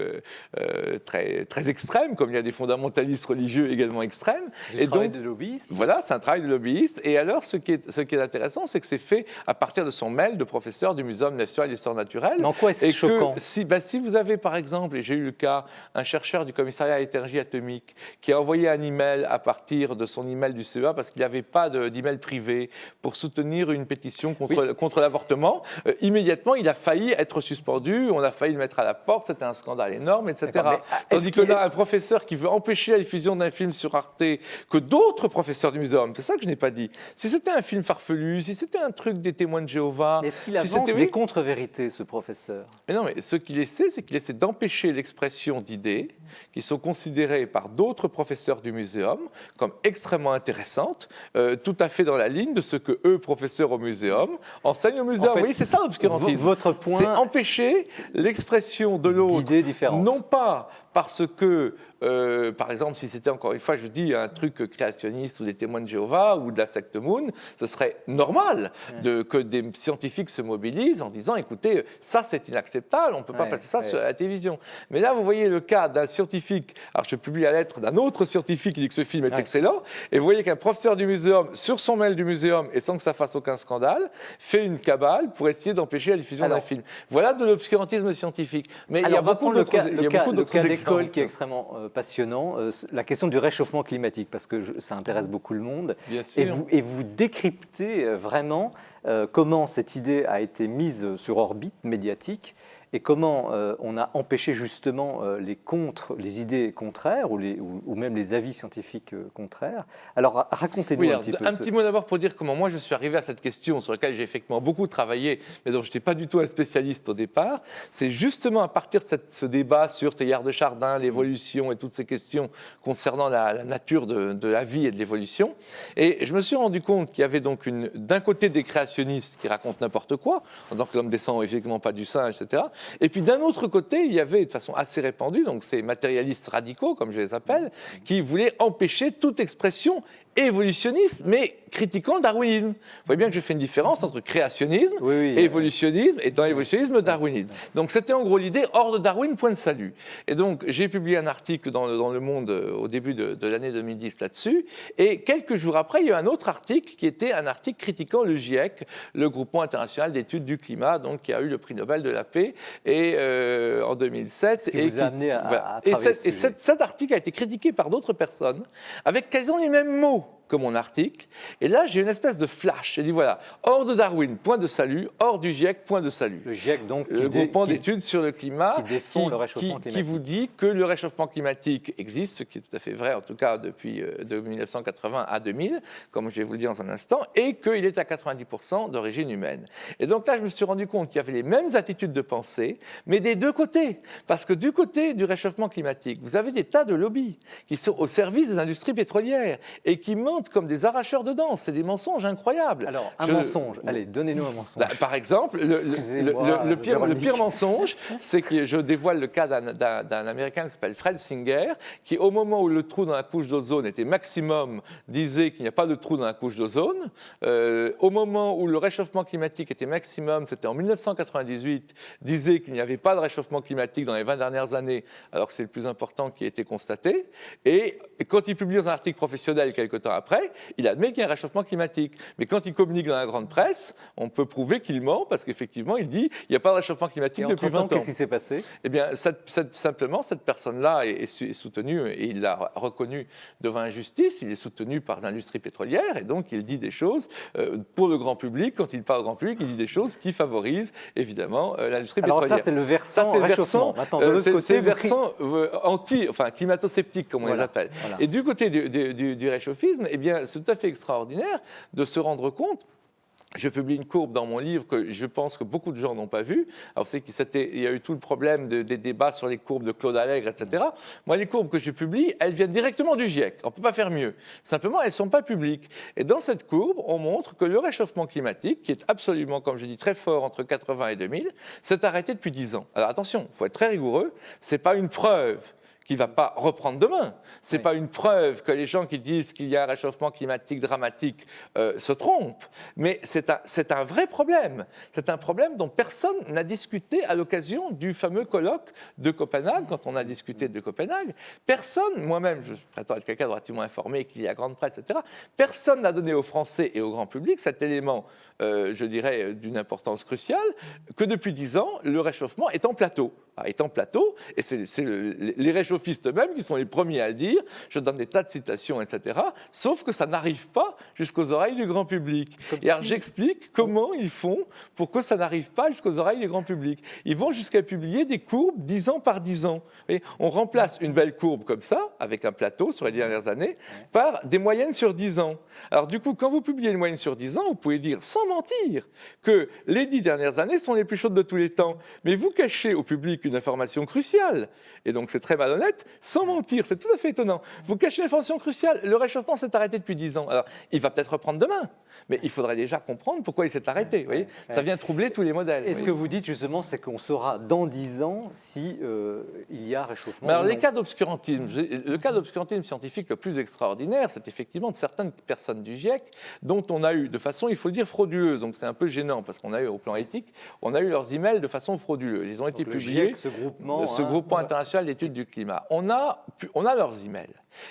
très, très extrêmes, comme il y a des fondamentalistes religieux également extrêmes.
Et donc, de lobbyiste.
Voilà, c'est un travail de lobbyiste. Et alors, ce qui est intéressant, c'est que c'est fait à partir de son mail de professeur du Muséum national d'histoire naturelle.
Mais en quoi est-ce choquant?
Si vous avez, par exemple, et j'ai eu le cas, un chercheur du commissariat à l'énergie atomique qui a envoyé un email à partir de son email du CEA parce qu'il n'y avait pas d'email privé pour soutenir une pétition contre l'avortement, immédiatement, il a failli être suspendu, on a failli le mettre à la porte, c'était un scandale énorme, etc. Tandis que là, un professeur qui veut empêcher la diffusion d'un film sur Arte que d'autres professeurs du muséum, c'est ça que je n'ai pas dit. Si c'était un film farfelu, si c'était un truc des témoins de Jéhovah...
Est-ce qu'il avance des contre-vérités, ce professeur?
Mais non, mais ce qu'il essaie, c'est qu'il essaie d'empêcher l'expression d'idées qui sont considérées par d'autres professeurs du muséum comme extrêmement intéressantes, tout à fait dans la ligne de ce que eux, professeurs au muséum, enseignent au muséum. En fait, oui, c'est ça l'obscurantisme.
Votre point...
C'est empêcher l'expression de l'autre.
D'idées différentes.
Non pas parce que, par exemple, si c'était encore une fois, je dis, un truc créationniste ou des témoins de Jéhovah ou de la secte Moon, ce serait normal que des scientifiques se mobilisent en disant, écoutez, ça c'est inacceptable, on ne peut pas passer ça sur la télévision. Mais là, vous voyez le cas d'un scientifique, alors je publie la lettre d'un autre scientifique qui dit que ce film est excellent, et vous voyez qu'un professeur du muséum, sur son mail du muséum, et sans que ça fasse aucun scandale, fait une cabale pour essayer d'empêcher la diffusion d'un film. Voilà de l'obscurantisme scientifique. Mais il y a beaucoup d'autres exemples.
Qui est extrêmement passionnant, la question du réchauffement climatique, parce que ça intéresse beaucoup le monde.
Bien sûr.
Et vous décryptez vraiment comment cette idée a été mise sur orbite médiatique et comment on a empêché justement les idées contraires ou même les avis scientifiques contraires. Alors racontez-nous un petit peu.
Un petit mot d'abord pour dire comment moi je suis arrivé à cette question sur laquelle j'ai effectivement beaucoup travaillé, mais dont je n'étais pas du tout un spécialiste au départ. C'est justement à partir de ce débat sur Teilhard de Chardin, l'évolution et toutes ces questions concernant la nature de la vie et de l'évolution. Et je me suis rendu compte qu'il y avait donc d'un côté des créationnistes qui racontent n'importe quoi, en disant que l'homme descend effectivement pas du singe, etc. Et puis d'un autre côté, il y avait de façon assez répandue, donc ces matérialistes radicaux, comme je les appelle, qui voulaient empêcher toute expression évolutionniste, mais critiquant le darwinisme. Vous voyez bien que je fais une différence entre créationnisme, évolutionnisme, et dans l'évolutionnisme, darwinisme. Donc c'était en gros l'idée, hors de Darwin, point de salut. Et donc j'ai publié un article dans Le Monde au début de l'année 2010 là-dessus, et quelques jours après, il y a eu un autre article qui était un article critiquant le GIEC, le Groupement international d'études du climat, donc qui a eu le prix Nobel de la paix et, en 2007.
Ce qui vous a amené à travailler
cet article a été critiqué par d'autres personnes, avec quasiment les mêmes mots. que mon article. Et là, j'ai une espèce de flash. J'ai dit, voilà, hors de Darwin, point de salut, hors du GIEC, point de salut.
Le GIEC, donc,
le groupement d'études sur le climat,
qui défend le réchauffement climatique.
Qui vous dit que le réchauffement climatique existe, ce qui est tout à fait vrai, en tout cas depuis de 1980 à 2000, comme je vais vous le dire dans un instant, et qu'il est à 90% d'origine humaine. Et donc là, je me suis rendu compte qu'il y avait les mêmes attitudes de pensée, mais des deux côtés. Parce que du côté du réchauffement climatique, vous avez des tas de lobbies qui sont au service des industries pétrolières et qui mentent comme des arracheurs de dents. C'est des mensonges incroyables.
Alors, un mensonge. Allez, donnez-nous un mensonge.
Par exemple, le pire mensonge, c'est que je dévoile le cas d'un Américain qui s'appelle Fred Singer, qui, au moment où le trou dans la couche d'ozone était maximum, disait qu'il n'y a pas de trou dans la couche d'ozone. Au moment où le réchauffement climatique était maximum, c'était en 1998, disait qu'il n'y avait pas de réchauffement climatique dans les 20 dernières années, alors que c'est le plus important qui a été constaté. Et quand il publie dans un article professionnel quelque temps après, il admet qu'il y a un réchauffement climatique. Mais quand il communique dans la grande presse, on peut prouver qu'il ment parce qu'effectivement, il dit qu'il n'y a pas de réchauffement climatique depuis 20 ans.
Qu'est-ce qui s'est passé?
Eh bien, simplement, cette personne-là est soutenue, et il l'a reconnu devant la justice, il est soutenu par l'industrie pétrolière, et donc il dit des choses pour le grand public. Quand il parle au grand public, il dit des choses qui favorisent évidemment l'industrie pétrolière.
Alors ça, c'est le versant réchauffement.
C'est le versant climato-sceptique, comme on les appelle. Voilà. Et du côté du réchauffisme, eh bien, c'est tout à fait extraordinaire de se rendre compte. Je publie une courbe dans mon livre que je pense que beaucoup de gens n'ont pas vue. Alors, c'est qu'il y a eu tout le problème des débats sur les courbes de Claude Allègre, etc. Moi, les courbes que je publie, elles viennent directement du GIEC. On ne peut pas faire mieux. Simplement, elles ne sont pas publiques. Et dans cette courbe, on montre que le réchauffement climatique, qui est absolument, comme je dis, très fort entre 80 et 2000, s'est arrêté depuis 10 ans. Alors, attention, il faut être très rigoureux. Ce n'est pas une preuve qui ne va pas reprendre demain. Ce n'est pas une preuve que les gens qui disent qu'il y a un réchauffement climatique dramatique se trompent, mais c'est un vrai problème. C'est un problème dont personne n'a discuté à l'occasion du fameux colloque de Copenhague, quand on a discuté de Copenhague. Personne, moi-même, je prétends être quelqu'un de relativement informé, qu'il y a grande presse, etc., personne n'a donné aux Français et au grand public cet élément, je dirais, d'une importance cruciale, que depuis 10 ans, le réchauffement est en plateau. Est en plateau, et c'est les réchauffistes eux-mêmes qui sont les premiers à le dire. Je donne des tas de citations, etc. Sauf que ça n'arrive pas jusqu'aux oreilles du grand public. Et alors j'explique comment ils font pour que ça n'arrive pas jusqu'aux oreilles du grand public. Ils vont jusqu'à publier des courbes 10 ans par 10 ans. Et on remplace une belle courbe comme ça, avec un plateau sur les dernières années, par des moyennes sur 10 ans. Alors du coup, quand vous publiez une moyenne sur 10 ans, vous pouvez dire sans mentir que les 10 dernières années sont les plus chaudes de tous les temps. Mais vous cachez au public une information cruciale, et donc c'est très malhonnête, sans mentir, c'est tout à fait étonnant. Vous cachez une information cruciale, le réchauffement s'est arrêté depuis 10 ans. Alors, il va peut-être reprendre demain, mais il faudrait déjà comprendre pourquoi il s'est arrêté. Vous voyez, ça vient troubler tous les modèles.
Et ce que vous dites justement, c'est qu'on saura dans 10 ans si il y a réchauffement.
Mais alors, les cas d'obscurantisme, le cas d'obscurantisme scientifique le plus extraordinaire, c'est effectivement de certaines personnes du GIEC dont on a eu de façon, il faut le dire, frauduleuse. Donc c'est un peu gênant parce qu'on a eu au plan éthique, on a eu leurs emails de façon frauduleuse. Ils ont été publiés.
Ce groupement
international d'études du climat. On a leurs emails.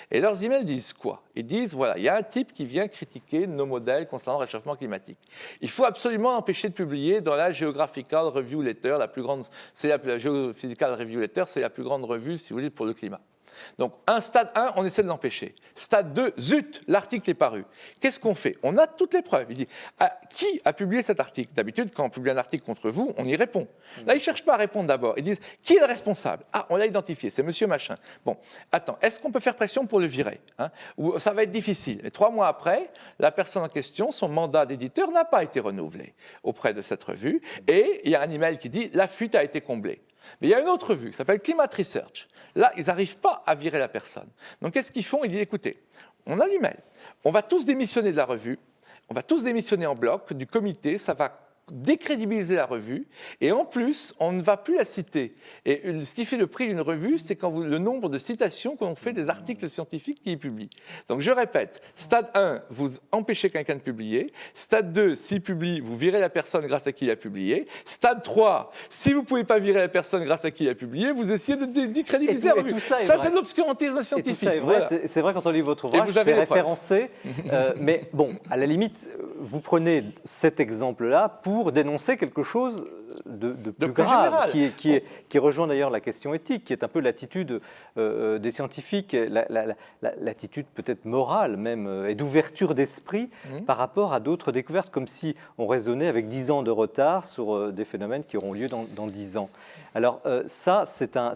Et leurs emails disent quoi? Ils disent, voilà, il y a un type qui vient critiquer nos modèles concernant le réchauffement climatique. Il faut absolument empêcher de publier dans la Geographical Review Letter, la Geophysical Review Letter, c'est la plus grande revue, si vous voulez, pour le climat. Donc, stade 1, on essaie de l'empêcher. Stade 2, zut, l'article est paru. Qu'est-ce qu'on fait? On a toutes les preuves. Il dit, qui a publié cet article? D'habitude, quand on publie un article contre vous, on y répond. Là, ils ne cherchent pas à répondre d'abord. Ils disent, qui est le responsable? Ah, on l'a identifié, c'est monsieur machin. Bon, attends, est-ce qu'on peut faire pression pour le virer? Ou ça va être difficile. Et 3 mois après, la personne en question, son mandat d'éditeur n'a pas été renouvelé auprès de cette revue. Et il y a un email qui dit, la fuite a été comblée. Mais il y a une autre revue qui s'appelle Climate Research. Là, ils n'arrivent pas à virer la personne. Donc, qu'est-ce qu'ils font? Ils disent, écoutez, on a l'email, on va tous démissionner de la revue, on va tous démissionner en bloc du comité, ça va décrédibiliser la revue, et en plus, on ne va plus la citer. Et ce qui fait le prix d'une revue, c'est le nombre de citations qu'on fait des articles scientifiques qui y publient. Donc, je répète, stade 1, vous empêchez quelqu'un de publier. Stade 2, s'il publie, vous virez la personne grâce à qui il a publié. Stade 3, si vous ne pouvez pas virer la personne grâce à qui il a publié, vous essayez de décrédibiliser la revue. Ça, c'est de l'obscurantisme scientifique.
C'est vrai, quand on lit votre ouvrage, c'est référencé. Mais bon, à la limite, vous prenez cet exemple-là pour dénoncer quelque chose de plus grave,
général.
qui rejoint d'ailleurs la question éthique, qui est un peu l'attitude des scientifiques, l'attitude peut-être morale même, et d'ouverture d'esprit par rapport à d'autres découvertes, comme si on raisonnait avec 10 ans de retard sur des phénomènes qui auront lieu dans 10 ans. Alors ça, c'est un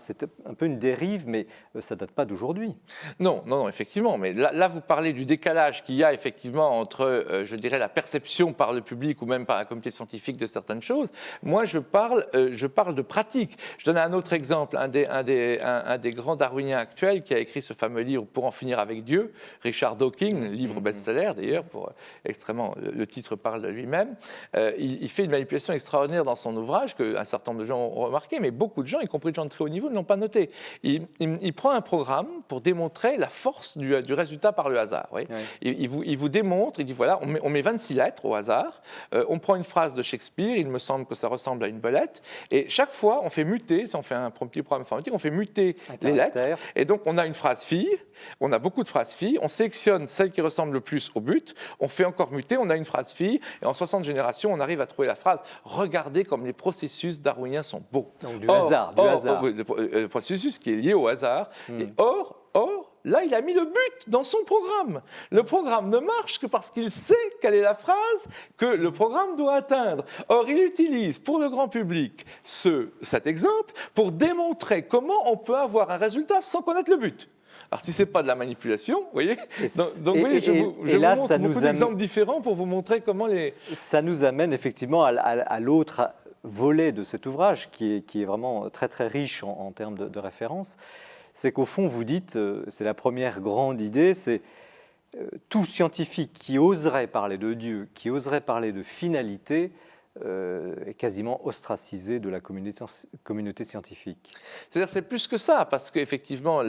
peu une dérive, mais ça ne date pas d'aujourd'hui.
Non, effectivement. Mais là, vous parlez du décalage qu'il y a effectivement entre, je dirais, la perception par le public ou même par la communauté scientifique de certaines choses. Moi, je parle de pratique. Je donne un autre exemple. Un des grands darwiniens actuels qui a écrit ce fameux livre Pour en finir avec Dieu, Richard Dawkins, livre best-seller d'ailleurs, extrêmement, le titre parle de lui-même. Il fait une manipulation extraordinaire dans son ouvrage qu'un certain nombre de gens ont remarqué, mais beaucoup de gens, y compris des gens de très haut niveau, ne l'ont pas noté. Il prend un programme pour démontrer la force du résultat par le hasard. Oui. Ouais. Il vous démontre, il dit voilà, on met 26 lettres au hasard, on prend une phrase de Shakespeare, il me semble que ça ressemble à une belette, et chaque fois on fait muter, si on fait un petit programme informatique, on fait muter les lettres, et donc on a une phrase fille, on a beaucoup de phrases filles, on sélectionne celle qui ressemble le plus au but, on fait encore muter, on a une phrase fille, et en 60 générations, on arrive à trouver la phrase. Regardez comme les processus darwiniens sont beaux.
Donc du hasard.
Le processus qui est lié au hasard. Et or, là, il a mis le but dans son programme. Le programme ne marche que parce qu'il sait quelle est la phrase que le programme doit atteindre. Or, il utilise pour le grand public cet exemple pour démontrer comment on peut avoir un résultat sans connaître le but. Alors, si ce n'est pas de la manipulation, vous voyez, donc je vous montre beaucoup d'exemples différents pour vous montrer comment les...
Ça nous amène effectivement à l'autre volet de cet ouvrage qui est vraiment très très riche en termes de références. C'est qu'au fond, vous dites, c'est la première grande idée, c'est tout scientifique qui oserait parler de Dieu, qui oserait parler de finalité, est quasiment ostracisé de la communauté scientifique.
C'est-à-dire c'est plus que ça, parce qu'effectivement,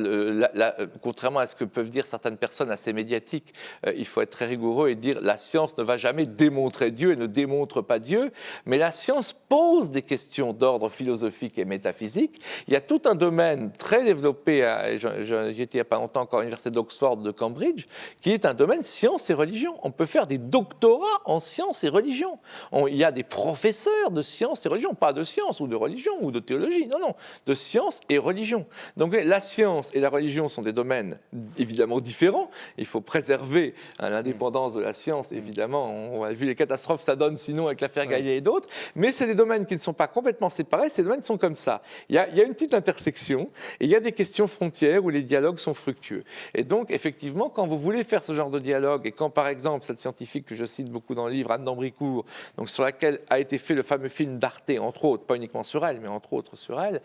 contrairement à ce que peuvent dire certaines personnes assez médiatiques, il faut être très rigoureux et dire la science ne va jamais démontrer Dieu et ne démontre pas Dieu, mais la science pose des questions d'ordre philosophique et métaphysique. Il y a tout un domaine très développé, j'y étais il n'y a pas longtemps encore à l'université d'Oxford de Cambridge, qui est un domaine science et religion. On peut faire des doctorats en science et religion. Il y a des professeurs de sciences et religion, pas de science ou de religion ou de théologie, non, de science et religion. Donc la science et la religion sont des domaines évidemment différents. Il faut préserver l'indépendance de la science, évidemment. On a vu les catastrophes ça donne sinon avec l'affaire Gaillet et d'autres, mais c'est des domaines qui ne sont pas complètement séparés, ces domaines sont comme ça. Il y a une petite intersection et il y a des questions frontières où les dialogues sont fructueux. Et donc effectivement, quand vous voulez faire ce genre de dialogue et quand par exemple cette scientifique que je cite beaucoup dans le livre, Anne d'Ambricourt, donc sur laquelle a été fait le fameux film d'Arte, entre autres, pas uniquement sur elle, mais entre autres sur elle,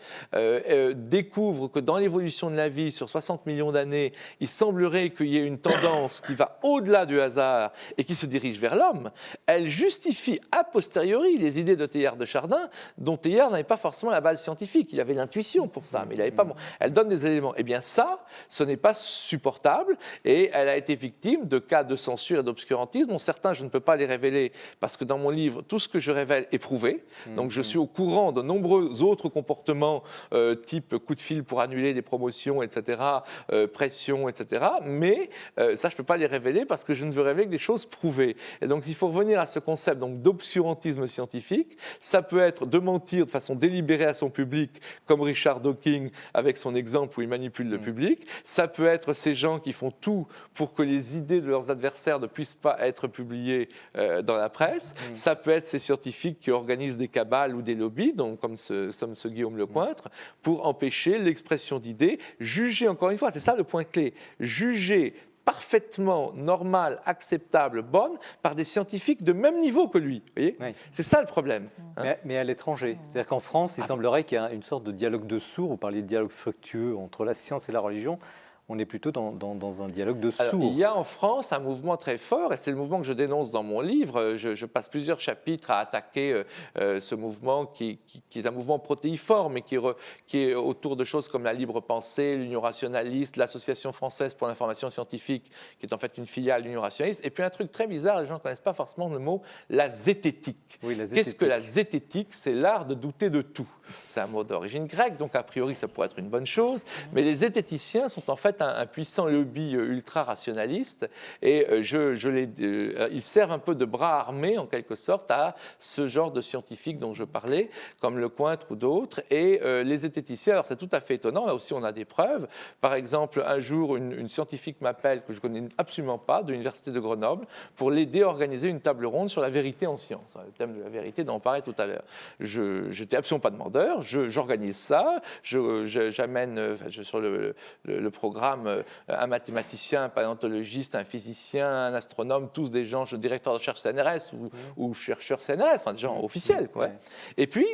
découvre que dans l'évolution de la vie, sur 60 millions d'années, il semblerait qu'il y ait une tendance qui va au-delà du hasard et qui se dirige vers l'homme. Elle justifie a posteriori les idées de Teilhard de Chardin, dont Teilhard n'avait pas forcément la base scientifique. Il avait l'intuition pour ça, mais il n'avait pas... Elle donne des éléments. Eh bien ça, ce n'est pas supportable et elle a été victime de cas de censure et d'obscurantisme dont certains, je ne peux pas les révéler parce que dans mon livre, tout ce que je révèle est prouvé. Donc je suis au courant de nombreux autres comportements type coup de fil pour annuler des promotions, etc., pression, etc. Mais ça, je ne peux pas les révéler parce que je ne veux révéler que des choses prouvées. Et donc il faut revenir à ce concept d'obscurantisme scientifique. Ça peut être de mentir de façon délibérée à son public, comme Richard Dawkins avec son exemple où il manipule le public. Ça peut être ces gens qui font tout pour que les idées de leurs adversaires ne puissent pas être publiées dans la presse. Ça peut être ces scientifiques qui organisent des cabales ou des lobbies, donc comme ce Guillaume Lecointre, pour empêcher l'expression d'idées, juger, encore une fois, c'est ça le point clé, juger parfaitement normale, acceptable, bonne, par des scientifiques de même niveau que lui. Vous voyez ? Oui. C'est ça le problème.
Mais à l'étranger. C'est-à-dire qu'en France, il semblerait qu'il y a une sorte de dialogue de sourds. Vous parliez de dialogue fructueux entre la science et la religion. On est plutôt dans un dialogue de sourds.
Il y a en France un mouvement très fort, et c'est le mouvement que je dénonce dans mon livre. Je passe plusieurs chapitres à attaquer ce mouvement qui est un mouvement protéiforme, mais qui est autour de choses comme la libre pensée, l'Union rationaliste, l'Association française pour l'information scientifique, qui est en fait une filiale de l'Union rationaliste. Et puis un truc très bizarre, les gens ne connaissent pas forcément le mot, la zététique.
Oui, la zététique.
Qu'est-ce que la zététique ? C'est l'art de douter de tout. c'est un mot d'origine grecque, donc a priori ça pourrait être une bonne chose, mais les zététiciens sont en fait un puissant lobby ultra-rationaliste, et ils servent un peu de bras armés en quelque sorte à ce genre de scientifiques dont je parlais, comme Lecointre ou d'autres, et les zététiciens, alors c'est tout à fait étonnant, là aussi on a des preuves. Par exemple, un jour, une scientifique m'appelle, que je ne connais absolument pas, de l'Université de Grenoble, pour l'aider à organiser une table ronde sur la vérité en sciences, le thème de la vérité dont on parlait tout à l'heure. Je n'étais absolument pas demandeur, j'organise ça, j'amène sur le programme un mathématicien, un paléontologiste, un physicien, un astronome, tous des gens, directeur de recherche CNRS ou chercheurs CNRS, enfin des gens officiels, quoi. Et puis,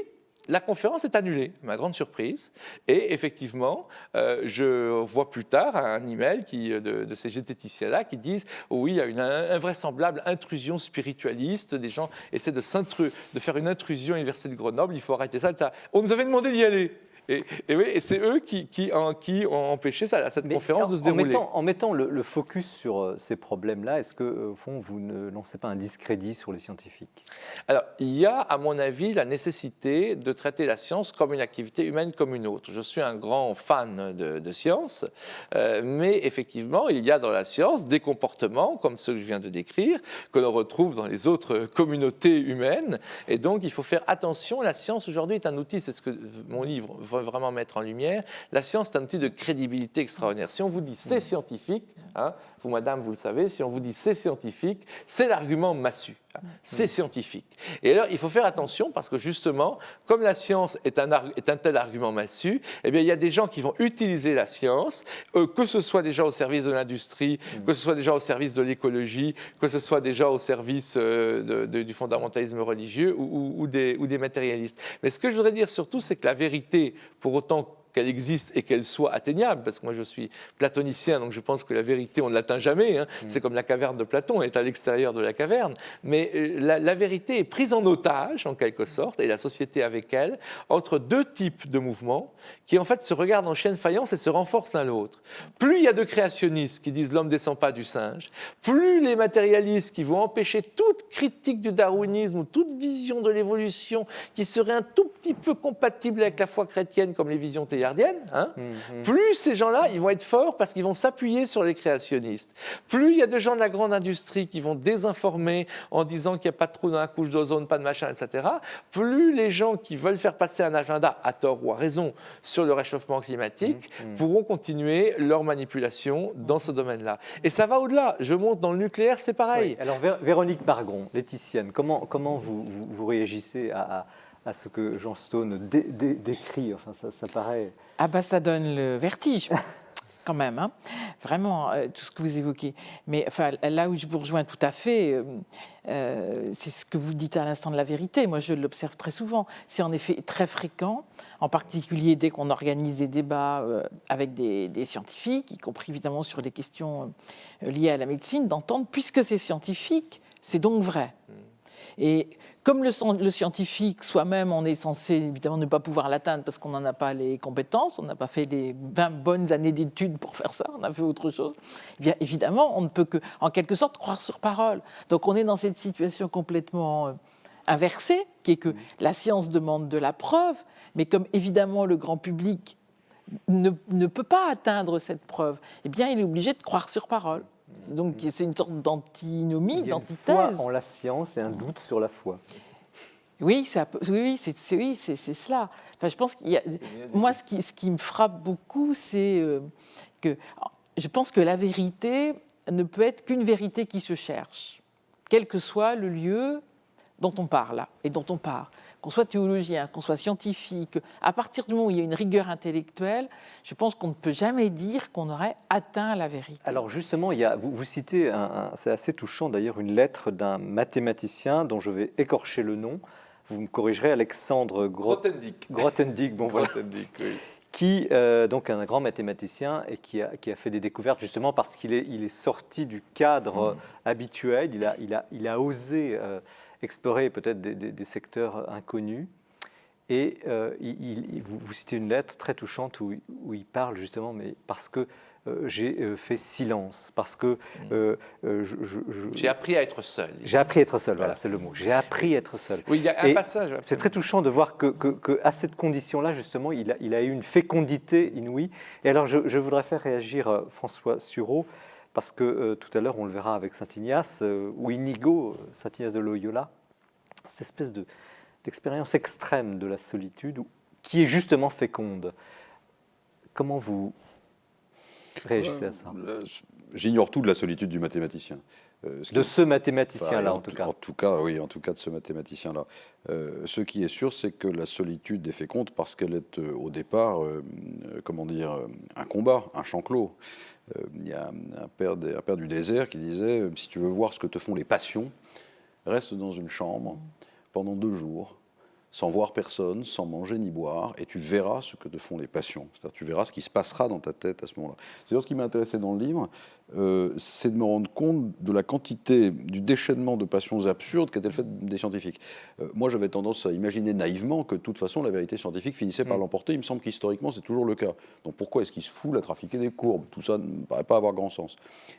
la conférence est annulée, ma grande surprise. Et effectivement, je vois plus tard un email de ces zététiciens-là qui disent « Oui, il y a une invraisemblable intrusion spiritualiste, des gens essaient de faire une intrusion à l'Université de Grenoble, il faut arrêter ça. » On nous avait demandé d'y aller. Et c'est eux qui ont empêché cette conférence de se dérouler.
En mettant le focus sur ces problèmes-là, est-ce que, au fond, vous ne lancez pas un discrédit sur les scientifiques?
Alors, il y a, à mon avis, la nécessité de traiter la science comme une activité humaine comme une autre. Je suis un grand fan de science, mais effectivement, il y a dans la science des comportements, comme ceux que je viens de décrire, que l'on retrouve dans les autres communautés humaines. Et donc, il faut faire attention. La science, aujourd'hui, est un outil, c'est ce que mon livre veut vraiment mettre en lumière. La science est un outil de crédibilité extraordinaire. Si on vous dit c'est scientifique, hein, vous, madame, vous le savez, si on vous dit c'est scientifique, c'est l'argument massu. C'est scientifique. Et alors, il faut faire attention parce que justement, comme la science est un tel argument massu, eh bien, il y a des gens qui vont utiliser la science, que ce soit déjà au service de l'industrie, que ce soit déjà au service de l'écologie, que ce soit déjà au service du fondamentalisme religieux ou des matérialistes. Mais ce que je voudrais dire surtout, c'est que la vérité, pour autant qu'elle existe et qu'elle soit atteignable, parce que moi je suis platonicien, donc je pense que la vérité on ne l'atteint jamais, hein. C'est comme la caverne de Platon, on est à l'extérieur de la caverne, mais la vérité est prise en otage en quelque sorte, et la société avec elle, entre deux types de mouvements qui en fait se regardent en chaîne faïence et se renforcent l'un l'autre. Plus il y a de créationnistes qui disent l'homme ne descend pas du singe, plus les matérialistes qui vont empêcher toute critique du darwinisme ou toute vision de l'évolution qui serait un tout petit peu compatible avec la foi chrétienne comme les visions théardiennes, hein, plus ces gens-là, ils vont être forts parce qu'ils vont s'appuyer sur les créationnistes. Plus il y a de gens de la grande industrie qui vont désinformer en disant qu'il n'y a pas de trou dans la couche d'ozone, pas de machin, etc., plus les gens qui veulent faire passer un agenda, à tort ou à raison, sur le réchauffement climatique, pourront continuer leur manipulation dans ce domaine-là. Et ça va au-delà. Je monte dans le nucléaire, c'est pareil.
Oui. Alors, Véronique Bargron, léthicienne, comment vous réagissez à ce que Jean Stone décrit? Enfin, ça paraît...
Ah bah ça donne le vertige, quand même, hein. Vraiment, tout ce que vous évoquez. Mais enfin, là où je vous rejoins tout à fait, c'est ce que vous dites à l'instant de la vérité. Moi, je l'observe très souvent. C'est en effet très fréquent, en particulier dès qu'on organise des débats avec des scientifiques, y compris évidemment sur les questions liées à la médecine, d'entendre, puisque c'est scientifique, c'est donc vrai. Et comme le scientifique soi-même, on est censé évidemment ne pas pouvoir l'atteindre parce qu'on n'en a pas les compétences, on n'a pas fait les 20 bonnes années d'études pour faire ça, on a fait autre chose, eh bien évidemment, on ne peut que, en quelque sorte, croire sur parole. Donc on est dans cette situation complètement inversée, qui est que la science demande de la preuve, mais comme évidemment le grand public ne peut pas atteindre cette preuve, eh bien il est obligé de croire sur parole. Donc c'est une sorte d'antinomie, d'antithèse.
Il y a une foi en la science et un doute sur la foi.
Oui, c'est cela. Enfin, je pense qu'il y a, moi, ce qui me frappe beaucoup, c'est que je pense que la vérité ne peut être qu'une vérité qui se cherche, quel que soit le lieu dont on parle et dont on part. Qu'on soit théologien, qu'on soit scientifique, à partir du moment où il y a une rigueur intellectuelle, je pense qu'on ne peut jamais dire qu'on aurait atteint la vérité.
Alors justement, vous citez, c'est assez touchant d'ailleurs, une lettre d'un mathématicien dont je vais écorcher le nom. Vous me corrigerez, Alexandre Grothendieck. Bon, voilà.
Oui.
Qui, donc un grand mathématicien et qui a fait des découvertes justement parce qu'il est sorti du cadre habituel, il a osé explorer peut-être des secteurs inconnus. Et vous citez une lettre très touchante où il parle justement, mais parce que j'ai fait silence parce que
J'ai appris à être seul.
j'ai appris à être seul, voilà, c'est le mot. J'ai appris à être seul.
Oui, il y a un
Et
passage.
c'est très touchant de voir que à cette condition-là, justement, il a eu une fécondité inouïe. Et alors, je voudrais faire réagir François Sureau, parce que tout à l'heure, on le verra avec Saint Ignace, ou Inigo, Saint Ignace de Loyola, cette espèce d'expérience extrême de la solitude, qui est justement féconde. Comment vous réagissez à ça?
J'ignore tout de la solitude du mathématicien.
De ce mathématicien-là,
Enfin,
en tout cas.
En tout cas, oui, en tout cas de ce mathématicien-là. Ce qui est sûr, c'est que la solitude est féconde parce qu'elle est au départ, comment dire, un combat, un champ clos. Il y a un père du désert qui disait, si tu veux voir ce que te font les passions, reste dans une chambre pendant 2 jours, sans voir personne, sans manger ni boire, et tu verras ce que te font les passions. C'est-à-dire, tu verras ce qui se passera dans ta tête à ce moment-là. C'est-à-dire, ce qui m'a intéressé dans le livre, c'est de me rendre compte de la quantité, du déchaînement de passions absurdes qu'était le fait des scientifiques. Moi, j'avais tendance à imaginer naïvement que, de toute façon, la vérité scientifique finissait par l'emporter. Il me semble qu'historiquement, c'est toujours le cas. Donc, pourquoi est-ce qu'il se fout à trafiquer des courbes? Tout ça ne me paraît pas avoir grand sens.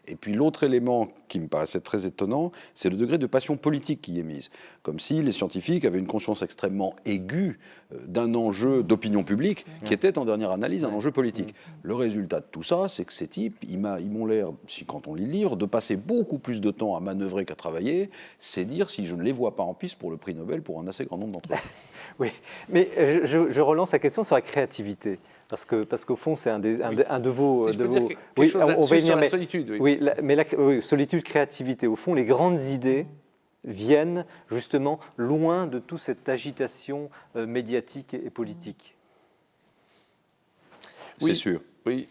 Et puis, l'autre élément qui me paraissait très étonnant, c'est le degré de passion politique qui y est mise. Comme si les scientifiques avaient une conscience extrêmement aiguë d'un enjeu d'opinion publique qui était, en dernière analyse, un enjeu politique. Le résultat de tout ça, c'est que ces types, ils m'ont l'air, quand on lit le livre, de passer beaucoup plus de temps à manœuvrer qu'à travailler. C'est dire si je ne les vois pas en piste pour le prix Nobel pour un assez grand nombre d'entre eux.
Oui, mais je relance la question sur la créativité. Parce qu'au fond, c'est un de vos...
Si je peux dire quelque chose
on va
là-dessus
y venir,
sur la
mais,
solitude.
Oui, mais solitude, créativité. Au fond, les grandes idées viennent justement loin de toute cette agitation médiatique et politique.
C'est sûr.
Oui,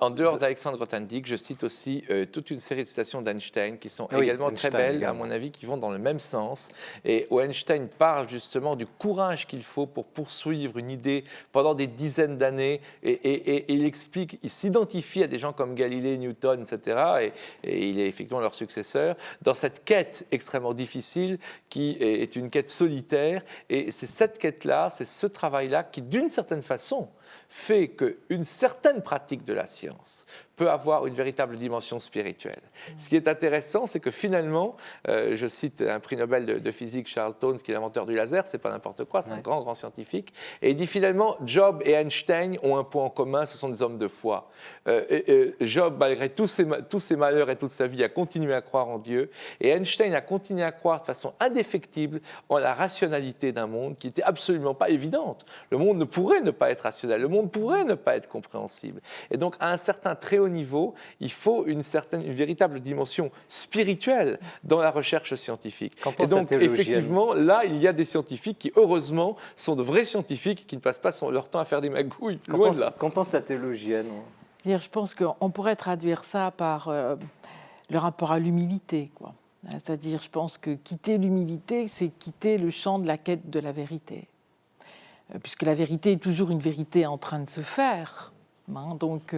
en dehors d'Alexandre Grothendieck, je cite aussi toute une série de citations d'Einstein qui sont également très belles, également, à mon avis, qui vont dans le même sens. Et où Einstein parle justement du courage qu'il faut pour poursuivre une idée pendant des dizaines d'années. Et il explique, il s'identifie à des gens comme Galilée, Newton, etc. Et il est effectivement leur successeur dans cette quête extrêmement difficile qui est une quête solitaire. Et c'est cette quête-là, c'est ce travail-là qui, d'une certaine façon, fait qu'une certaine pratique de la science peut avoir une véritable dimension spirituelle. Ce qui est intéressant, c'est que finalement, je cite un prix Nobel de physique, Charles Townes, qui est l'inventeur du laser, c'est pas n'importe quoi, c'est un grand scientifique, et il dit finalement, Job et Einstein ont un point en commun, ce sont des hommes de foi. Job, malgré tous ses malheurs et toute sa vie, a continué à croire en Dieu, et Einstein a continué à croire de façon indéfectible en la rationalité d'un monde qui n'était absolument pas évidente. Le monde ne pourrait ne pas être rationnel, le monde pourrait ne pas être compréhensible. Et donc, à un certain très haut niveau, il faut une véritable dimension spirituelle dans la recherche scientifique. Et donc, effectivement, là, il y a des scientifiques qui, heureusement, sont de vrais scientifiques qui ne passent pas leur temps à faire des magouilles, loin de là.
Qu'en pense la théologienne?
Je pense qu'on pourrait traduire ça par le rapport à l'humilité, quoi. C'est-à-dire, je pense que quitter l'humilité, c'est quitter le champ de la quête de la vérité. Puisque la vérité est toujours une vérité en train de se faire. Donc,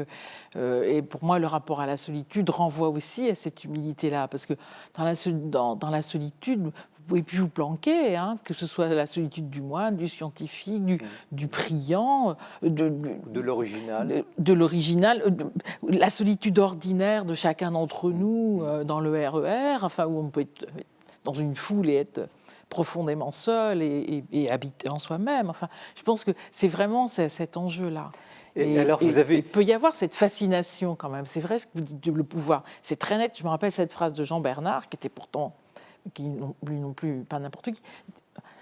et pour moi, le rapport à la solitude renvoie aussi à cette humilité-là, parce que dans la solitude, vous pouvez plus vous planquer, que ce soit la solitude du moine, du scientifique, du priant,
de l'original,
la solitude ordinaire de chacun d'entre nous dans le RER, enfin où on peut être dans une foule et être profondément seul et habiter en soi-même. Enfin, je pense que c'est vraiment cet enjeu-là. Il peut y avoir cette fascination quand même. C'est vrai ce que vous dites, le pouvoir. C'est très net. Je me rappelle cette phrase de Jean Bernard, qui était pourtant, lui non plus, pas n'importe qui,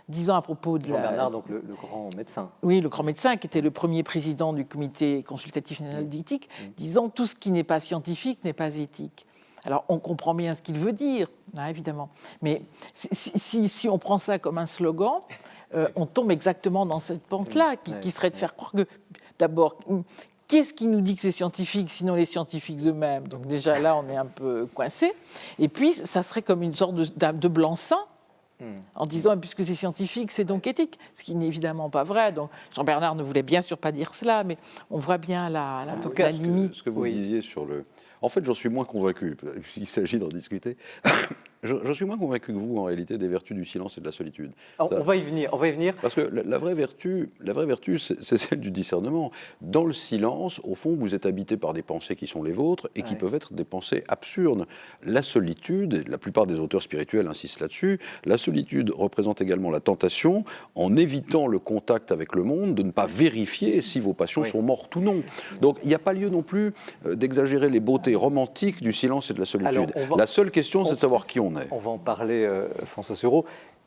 disant à propos de
Jean Bernard, donc le grand médecin.
Oui, le grand médecin, qui était le premier président du comité consultatif national d'éthique, disant tout ce qui n'est pas scientifique n'est pas éthique. Alors, on comprend bien ce qu'il veut dire, évidemment. Mais si on prend ça comme un slogan, on tombe exactement dans cette pente-là, qui serait de faire croire que, d'abord, qu'est-ce qui nous dit que c'est scientifique, sinon les scientifiques eux-mêmes? Donc déjà, là, on est un peu coincé. Et puis, ça serait comme une sorte de blanc-seing, en disant, puisque c'est scientifique, c'est donc éthique, ce qui n'est évidemment pas vrai. Donc, Jean Bernard ne voulait bien sûr pas dire cela, mais on voit bien la limite.
Ce que vous disiez sur le... En fait, j'en suis moins convaincu. Il s'agit d'en discuter. Je suis moins convaincu que vous, en réalité, des vertus du silence et de la solitude.
On va y venir.
Parce que la vraie vertu, c'est celle du discernement. Dans le silence, au fond, vous êtes habité par des pensées qui sont les vôtres et qui peuvent être des pensées absurdes. La solitude, la plupart des auteurs spirituels insistent là-dessus, la solitude représente également la tentation, en évitant le contact avec le monde, de ne pas vérifier si vos passions sont mortes ou non. Donc il n'y a pas lieu non plus d'exagérer les beautés romantiques du silence et de la solitude.
Alors,
la seule question, c'est de savoir qui on est.
On va en parler, François Sureau.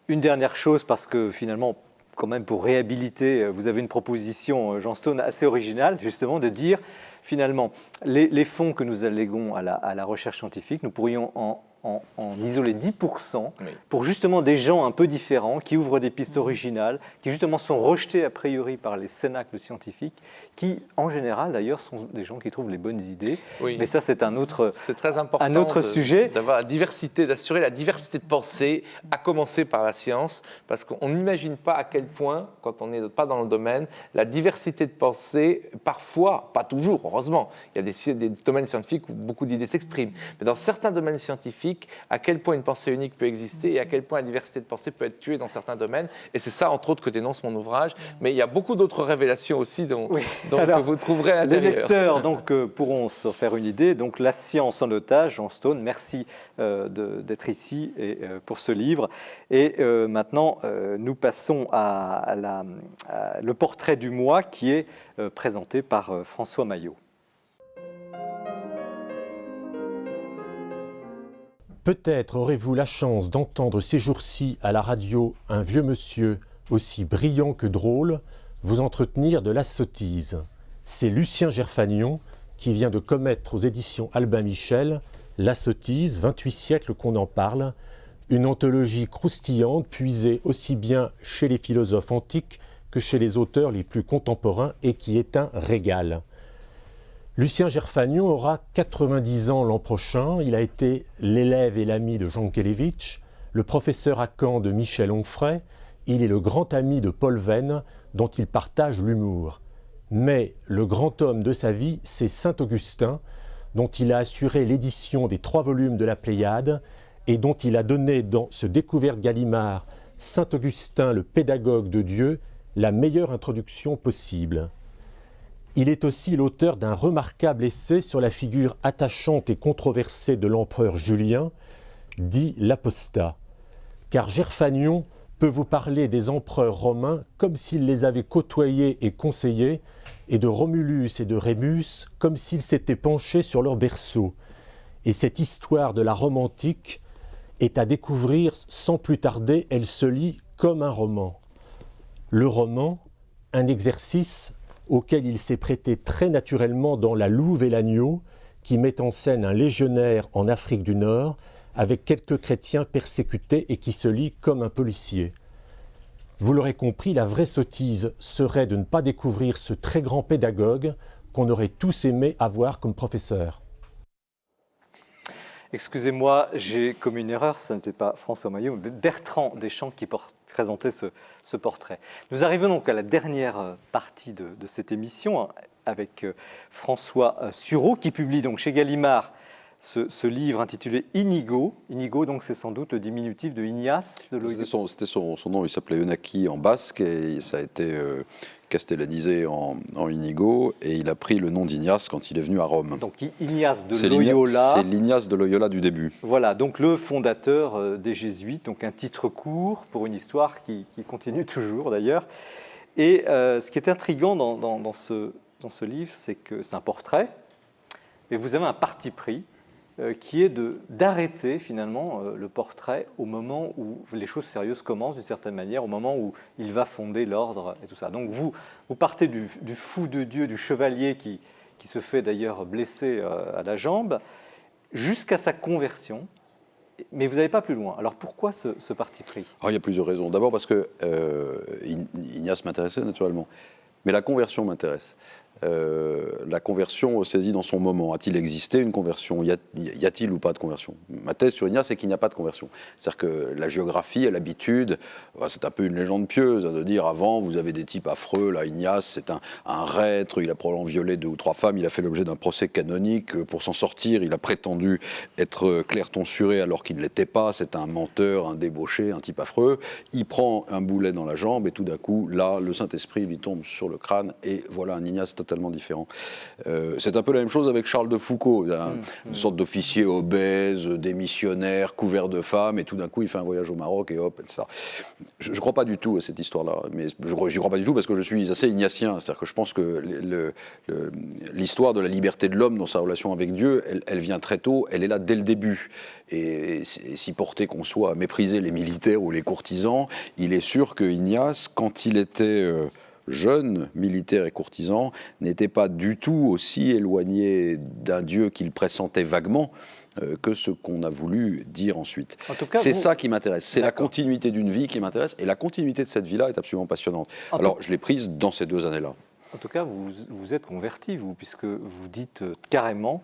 Une dernière chose, parce que finalement, quand même, pour réhabiliter, vous avez une proposition, Jean Stone, assez originale, justement, de dire, finalement, les fonds que nous alléguons à la recherche scientifique, nous pourrions en isoler 10% pour justement des gens un peu différents, qui ouvrent des pistes originales, qui justement sont rejetés a priori par les cénacles scientifiques, qui en général d'ailleurs sont des gens qui trouvent les bonnes idées.
Oui.
Mais ça c'est un autre,
c'est très important
sujet.
D'avoir la diversité, d'assurer la diversité de pensée, à commencer par la science, parce qu'on n'imagine pas à quel point, quand on n'est pas dans le domaine, la diversité de pensée, parfois, pas toujours, heureusement, il y a des domaines scientifiques où beaucoup d'idées s'expriment, mais dans certains domaines scientifiques, à quel point une pensée unique peut exister et à quel point la diversité de pensée peut être tuée dans certains domaines. Et c'est ça, entre autres, que dénonce mon ouvrage. Mais il y a beaucoup d'autres révélations aussi dont
Alors,
que vous trouverez à l'intérieur.
Les lecteurs pourront se faire une idée. Donc, La science en otage, Jean Stone, merci d'être ici et, pour ce livre. Et maintenant, nous passons à le portrait du mois qui est présenté par François Maillot.
Peut-être aurez-vous la chance d'entendre ces jours-ci à la radio un vieux monsieur aussi brillant que drôle vous entretenir de la sottise. C'est Lucien Gerfagnon qui vient de commettre aux éditions Albin Michel La sottise, 28 siècles qu'on en parle, une anthologie croustillante puisée aussi bien chez les philosophes antiques que chez les auteurs les plus contemporains et qui est un régal. Lucien Gerfagnon aura 90 ans l'an prochain. Il a été l'élève et l'ami de Jean Kelevitch, le professeur à Caen de Michel Onfray. Il est le grand ami de Paul Venn, dont il partage l'humour. Mais le grand homme de sa vie, c'est Saint-Augustin, dont il a assuré l'édition des 3 volumes de la Pléiade et dont il a donné dans ce Découverte Gallimard, Saint-Augustin, le pédagogue de Dieu, la meilleure introduction possible. Il est aussi l'auteur d'un remarquable essai sur la figure attachante et controversée de l'empereur Julien, dit l'Apostat. Car Gerfagnon peut vous parler des empereurs romains comme s'il les avait côtoyés et conseillés, et de Romulus et de Rémus comme s'ils s'étaient penchés sur leur berceau. Et cette histoire de la Rome antique est à découvrir sans plus tarder, elle se lit comme un roman. Le roman, un exercice auquel il s'est prêté très naturellement dans La Louve et l'Agneau, qui met en scène un légionnaire en Afrique du Nord, avec quelques chrétiens persécutés et qui se lit comme un policier. Vous l'aurez compris, la vraie sottise serait de ne pas découvrir ce très grand pédagogue qu'on aurait tous aimé avoir comme professeur.
Excusez-moi, j'ai commis une erreur, ce n'était pas François Maillot, mais Bertrand Deschamps qui présentait ce portrait. Nous arrivons donc à la dernière partie de cette émission avec François Sureau qui publie donc chez Gallimard ce livre intitulé Inigo. Inigo, donc c'est sans doute le diminutif de Ignace de Loyola.
C'était son nom, il s'appelait Eunaki en basque et ça a été castellanisé en Inigo et il a pris le nom d'Ignace quand il est venu à Rome.
Donc Ignace de Loyola.
C'est l'Ignace de Loyola du début.
Voilà, donc le fondateur des Jésuites, donc un titre court pour une histoire qui continue toujours d'ailleurs. Et ce qui est intriguant dans ce livre, c'est que c'est un portrait et vous avez un parti pris qui est d'arrêter finalement le portrait au moment où les choses sérieuses commencent d'une certaine manière, au moment où il va fonder l'ordre et tout ça. Donc vous partez du fou de Dieu, du chevalier qui se fait d'ailleurs blesser à la jambe, jusqu'à sa conversion, mais vous n'allez pas plus loin. Alors pourquoi ce parti pris ?
Il y a plusieurs raisons. D'abord parce que Ignace m'intéressait naturellement, mais la conversion m'intéresse. la conversion saisie dans son moment. A-t-il existé une conversion ? Y a-t-il ou pas de conversion ? Ma thèse sur Ignace, c'est qu'il n'y a pas de conversion. C'est-à-dire que la géographie a l'habitude, c'est un peu une légende pieuse, de dire avant, vous avez des types affreux, là, Ignace, c'est un reître, il a probablement violé 2 ou 3 femmes, il a fait l'objet d'un procès canonique. Pour s'en sortir, il a prétendu être clerc tonsuré alors qu'il ne l'était pas, c'est un menteur, un débauché, un type affreux. Il prend un boulet dans la jambe et tout d'un coup, là, le Saint-Esprit lui tombe sur le crâne et voilà un Ignace totalement différent. C'est un peu la même chose avec Charles de Foucault, une sorte d'officier obèse, démissionnaire, couvert de femmes, et tout d'un coup il fait un voyage au Maroc et hop, etc. Je ne crois pas du tout à cette histoire-là, mais je n'y crois pas du tout parce que je suis assez ignatien, c'est-à-dire que je pense que l'histoire de la liberté de l'homme dans sa relation avec Dieu, elle vient très tôt, elle est là dès le début. Et si porté qu'on soit à mépriser les militaires ou les courtisans, il est sûr que Ignace, quand il était jeune militaire et courtisan, n'était pas du tout aussi éloigné d'un Dieu qu'il pressentait vaguement que ce qu'on a voulu dire ensuite. C'est ça qui m'intéresse, c'est la continuité d'une vie qui m'intéresse, et la continuité de cette vie-là est absolument passionnante. Alors, je l'ai prise dans ces 2 années-là.
En tout cas, vous êtes converti, vous, puisque vous dites carrément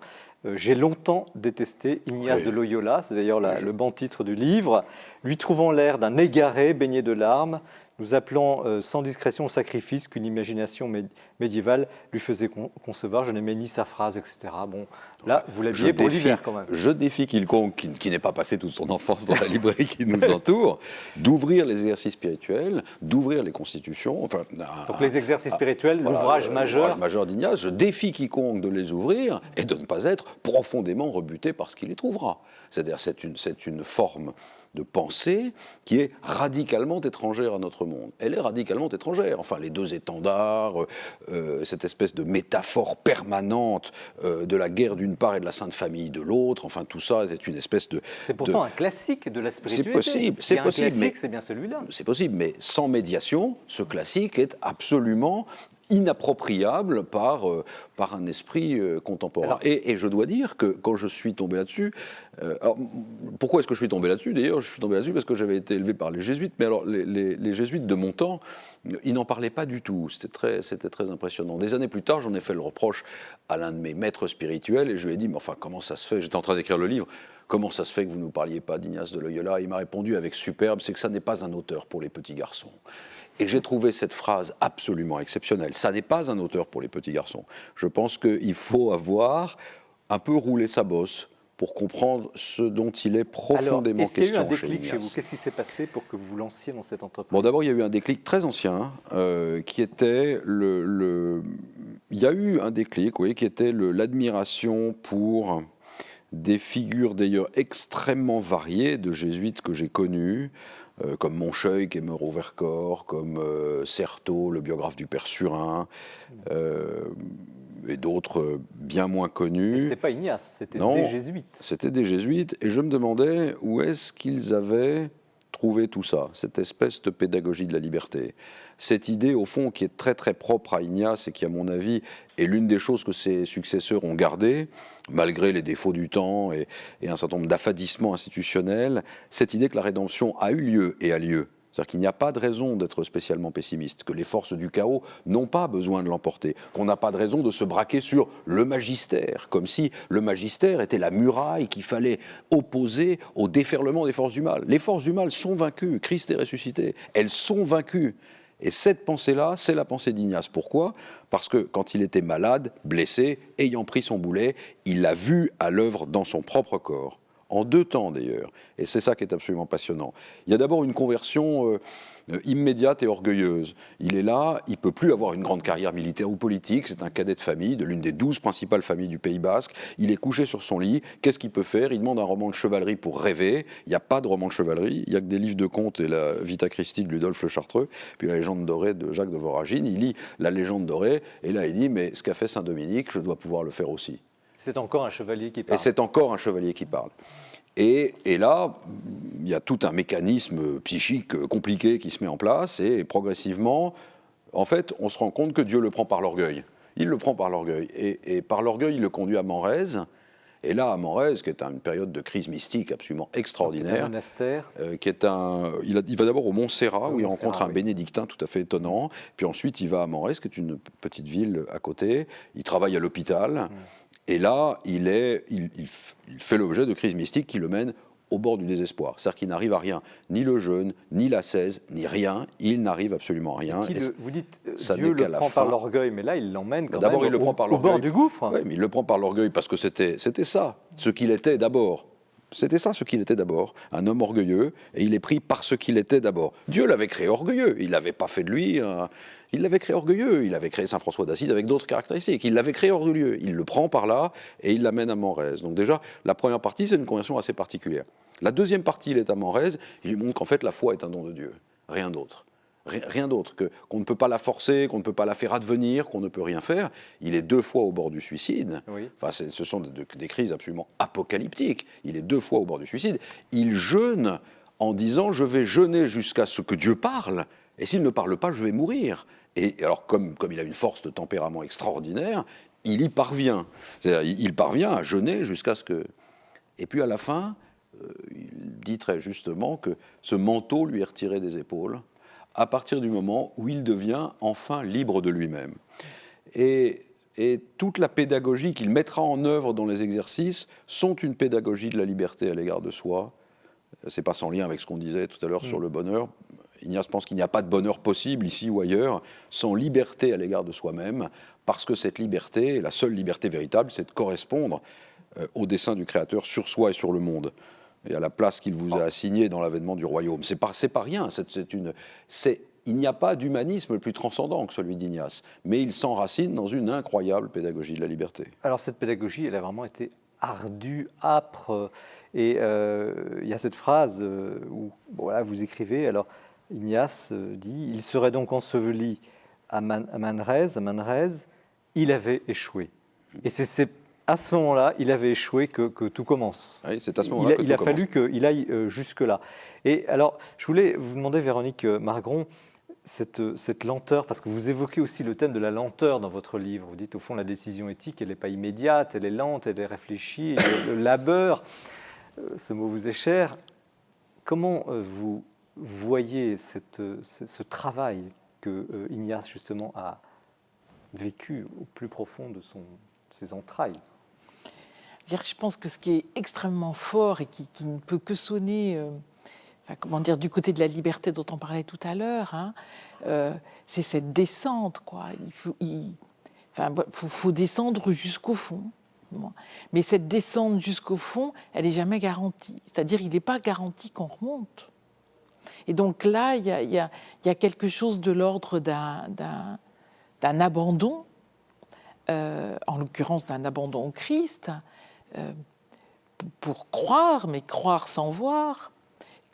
j'ai longtemps détesté Ignace de Loyola, c'est d'ailleurs le bon titre du livre, lui trouvant l'air d'un égaré baigné de larmes, nous appelant sans discrétion au sacrifice qu'une imagination médiévale lui faisait concevoir. Je n'aimais ni sa phrase, etc. Bon, là, vous l'habillez pour l'hiver quand même.
Je défie quiconque qui n'ait pas passé toute son enfance dans la librairie qui nous entoure, d'ouvrir les exercices spirituels, d'ouvrir les constitutions.
Donc les exercices spirituels, l'ouvrage majeur.
L'ouvrage majeur d'Ignace, je défie quiconque de les ouvrir et de ne pas être profondément rebuté par ce qu'il y trouvera. C'est-à-dire c'est une forme de pensée qui est radicalement étrangère à notre monde. Elle est radicalement étrangère. Enfin, les 2 étendards, cette espèce de métaphore permanente de la guerre d'une part et de la Sainte Famille de l'autre, enfin tout ça, c'est une espèce de...
C'est pourtant un classique de la spiritualité.
C'est possible, c'est possible.
Un classique, c'est bien celui-là.
C'est possible, mais sans médiation, ce classique est absolument inappropriable par un esprit contemporain. Alors, et je dois dire que quand je suis tombé là-dessus, alors pourquoi est-ce que je suis tombé là-dessus ? D'ailleurs, je suis tombé là-dessus parce que j'avais été élevé par les jésuites, mais alors les jésuites de mon temps, ils n'en parlaient pas du tout. C'était très impressionnant. Des années plus tard, j'en ai fait le reproche à l'un de mes maîtres spirituels et je lui ai dit, mais enfin, comment ça se fait ? J'étais en train d'écrire le livre. Comment ça se fait que vous ne nous parliez pas d'Ignace de Loyola ? Il m'a répondu avec superbe, c'est que ça n'est pas un auteur pour les petits garçons. Et j'ai trouvé cette phrase absolument exceptionnelle. Ça n'est pas un auteur pour les petits garçons. Je pense qu'il faut avoir un peu roulé sa bosse pour comprendre ce dont il est profondément question chez Ignace.
Est-ce qu'il y a eu un déclic chez vous ? Qu'est-ce qui s'est passé pour que vous vous lanciez dans cette entreprise ?
Bon, d'abord, il y a eu un déclic très ancien, qui était il y a eu un déclic, oui, qui était l'admiration pour des figures d'ailleurs extrêmement variées de jésuites que j'ai connues, comme Moncheuil, qui est mort au Vercors, comme Certeau, le biographe du Père Surin, et d'autres bien moins connus.
Ce n'était pas Ignace, c'était des jésuites.
C'était des jésuites, et je me demandais où est-ce qu'ils avaient trouvé tout ça, cette espèce de pédagogie de la liberté. Cette idée, au fond, qui est très très propre à Ignace et qui, à mon avis, est l'une des choses que ses successeurs ont gardées, malgré les défauts du temps et un certain nombre d'affadissements institutionnels, cette idée que la rédemption a eu lieu et a lieu. C'est-à-dire qu'il n'y a pas de raison d'être spécialement pessimiste, que les forces du chaos n'ont pas besoin de l'emporter, qu'on n'a pas de raison de se braquer sur le magistère, comme si le magistère était la muraille qu'il fallait opposer au déferlement des forces du mal. Les forces du mal sont vaincues, Christ est ressuscité, elles sont vaincues. Et cette pensée-là, c'est la pensée d'Ignace. Pourquoi ? Parce que quand il était malade, blessé, ayant pris son boulet, il l'a vu à l'œuvre dans son propre corps. En 2 temps d'ailleurs, et c'est ça qui est absolument passionnant. Il y a d'abord une conversion immédiate et orgueilleuse. Il est là, il ne peut plus avoir une grande carrière militaire ou politique, c'est un cadet de famille, de l'une des 12 principales familles du Pays Basque, il est couché sur son lit, qu'est-ce qu'il peut faire ? Il demande un roman de chevalerie pour rêver, il n'y a pas de roman de chevalerie, il n'y a que des livres de contes et la Vita Christi de Ludolphe Le Chartreux, puis la légende dorée de Jacques de Voragine, il lit la légende dorée, et là il dit, mais ce qu'a fait Saint-Dominique, je dois pouvoir le faire aussi.
C'est encore un chevalier qui parle.
Et c'est encore un chevalier qui parle. Et là, il y a tout un mécanisme psychique compliqué qui se met en place, et progressivement, en fait, on se rend compte que Dieu le prend par l'orgueil. Il le prend par l'orgueil. Et par l'orgueil, il le conduit à Manresa, Et là, à Menrez, qui est une période de crise mystique absolument extraordinaire,
Un monastère.
Il va d'abord au Montserrat, où il
Montserrat,
rencontre un
oui.
bénédictin tout à fait étonnant, puis ensuite il va à Menrez, qui est une petite ville à côté, il travaille à l'hôpital, et là, il fait l'objet de crises mystiques qui le mènent au bord du désespoir. C'est-à-dire qu'il n'arrive à rien, ni le jeûne, ni l'ascèse, ni rien, il n'arrive absolument à rien.
Vous dites,
ça
Dieu
n'est qu'à
le
la
prend par
fin.
l'orgueil, mais là, il l'emmène quand
D'abord,
même
il le prend par
au
l'orgueil.
bord du gouffre.
Oui, mais il le prend par l'orgueil parce que c'était ça, ce qu'il était d'abord. C'était ça ce qu'il était d'abord, un homme orgueilleux, et il est pris par ce qu'il était d'abord. Dieu l'avait créé orgueilleux, il n'avait pas fait de lui... Il l'avait créé orgueilleux, il avait créé Saint François d'Assise avec d'autres caractéristiques, il l'avait créé orgueilleux, il le prend par là et il l'amène à Menrez. Donc déjà, la première partie, c'est une conversion assez particulière. La deuxième partie, il est à Menrez, il lui montre qu'en fait la foi est un don de Dieu, rien d'autre. Rien d'autre, qu'on ne peut pas la forcer, qu'on ne peut pas la faire advenir, qu'on ne peut rien faire. Il est 2 fois au bord du suicide.
Oui.
Enfin, ce sont des crises absolument apocalyptiques. Il est 2 fois au bord du suicide. Il jeûne en disant « je vais jeûner jusqu'à ce que Dieu parle, et s'il ne parle pas, je vais mourir ». Et alors, comme il a une force de tempérament extraordinaire, il y parvient. C'est-à-dire, il parvient à jeûner jusqu'à ce que... Et puis à la fin, il dit très justement que ce manteau lui est retiré des épaules à partir du moment où il devient enfin libre de lui-même. Et toute la pédagogie qu'il mettra en œuvre dans les exercices sont une pédagogie de la liberté à l'égard de soi. C'est pas sans lien avec ce qu'on disait tout à l'heure sur le bonheur. Ignace pense qu'il n'y a pas de bonheur possible ici ou ailleurs sans liberté à l'égard de soi-même, parce que cette liberté, la seule liberté véritable, c'est de correspondre au dessein du Créateur sur soi et sur le monde, et à la place qu'il vous a assignée dans l'avènement du royaume. C'est pas rien. Il n'y a pas d'humanisme plus transcendant que celui d'Ignace, mais il s'enracine dans une incroyable pédagogie de la liberté.
Alors cette pédagogie, elle a vraiment été ardue, âpre, et il y a cette phrase où voilà, vous écrivez, alors Ignace dit « Il serait donc enseveli à Menrez, il avait échoué ». Et c'est à ce moment-là, il avait échoué que tout commence.
Oui, c'est à ce moment-là que
il
tout
a
commence.
fallu qu'il aille jusque-là. Et alors, je voulais vous demander, Véronique Margron, cette lenteur, parce que vous évoquez aussi le thème de la lenteur dans votre livre. Vous dites, au fond, la décision éthique, elle n'est pas immédiate, elle est lente, elle est réfléchie, et le labeur, ce mot vous est cher. Comment vous voyez ce travail que Ignace, justement, a vécu au plus profond de ses entrailles?
Je pense que ce qui est extrêmement fort et qui ne peut que sonner, du côté de la liberté dont on parlait tout à l'heure, c'est cette descente, quoi. Il faut descendre jusqu'au fond. Mais cette descente jusqu'au fond, elle n'est jamais garantie. C'est-à-dire, il n'est pas garanti qu'on remonte. Et donc là, il y a quelque chose de l'ordre d'un abandon, en l'occurrence d'un abandon au Christ, pour croire, mais croire sans voir,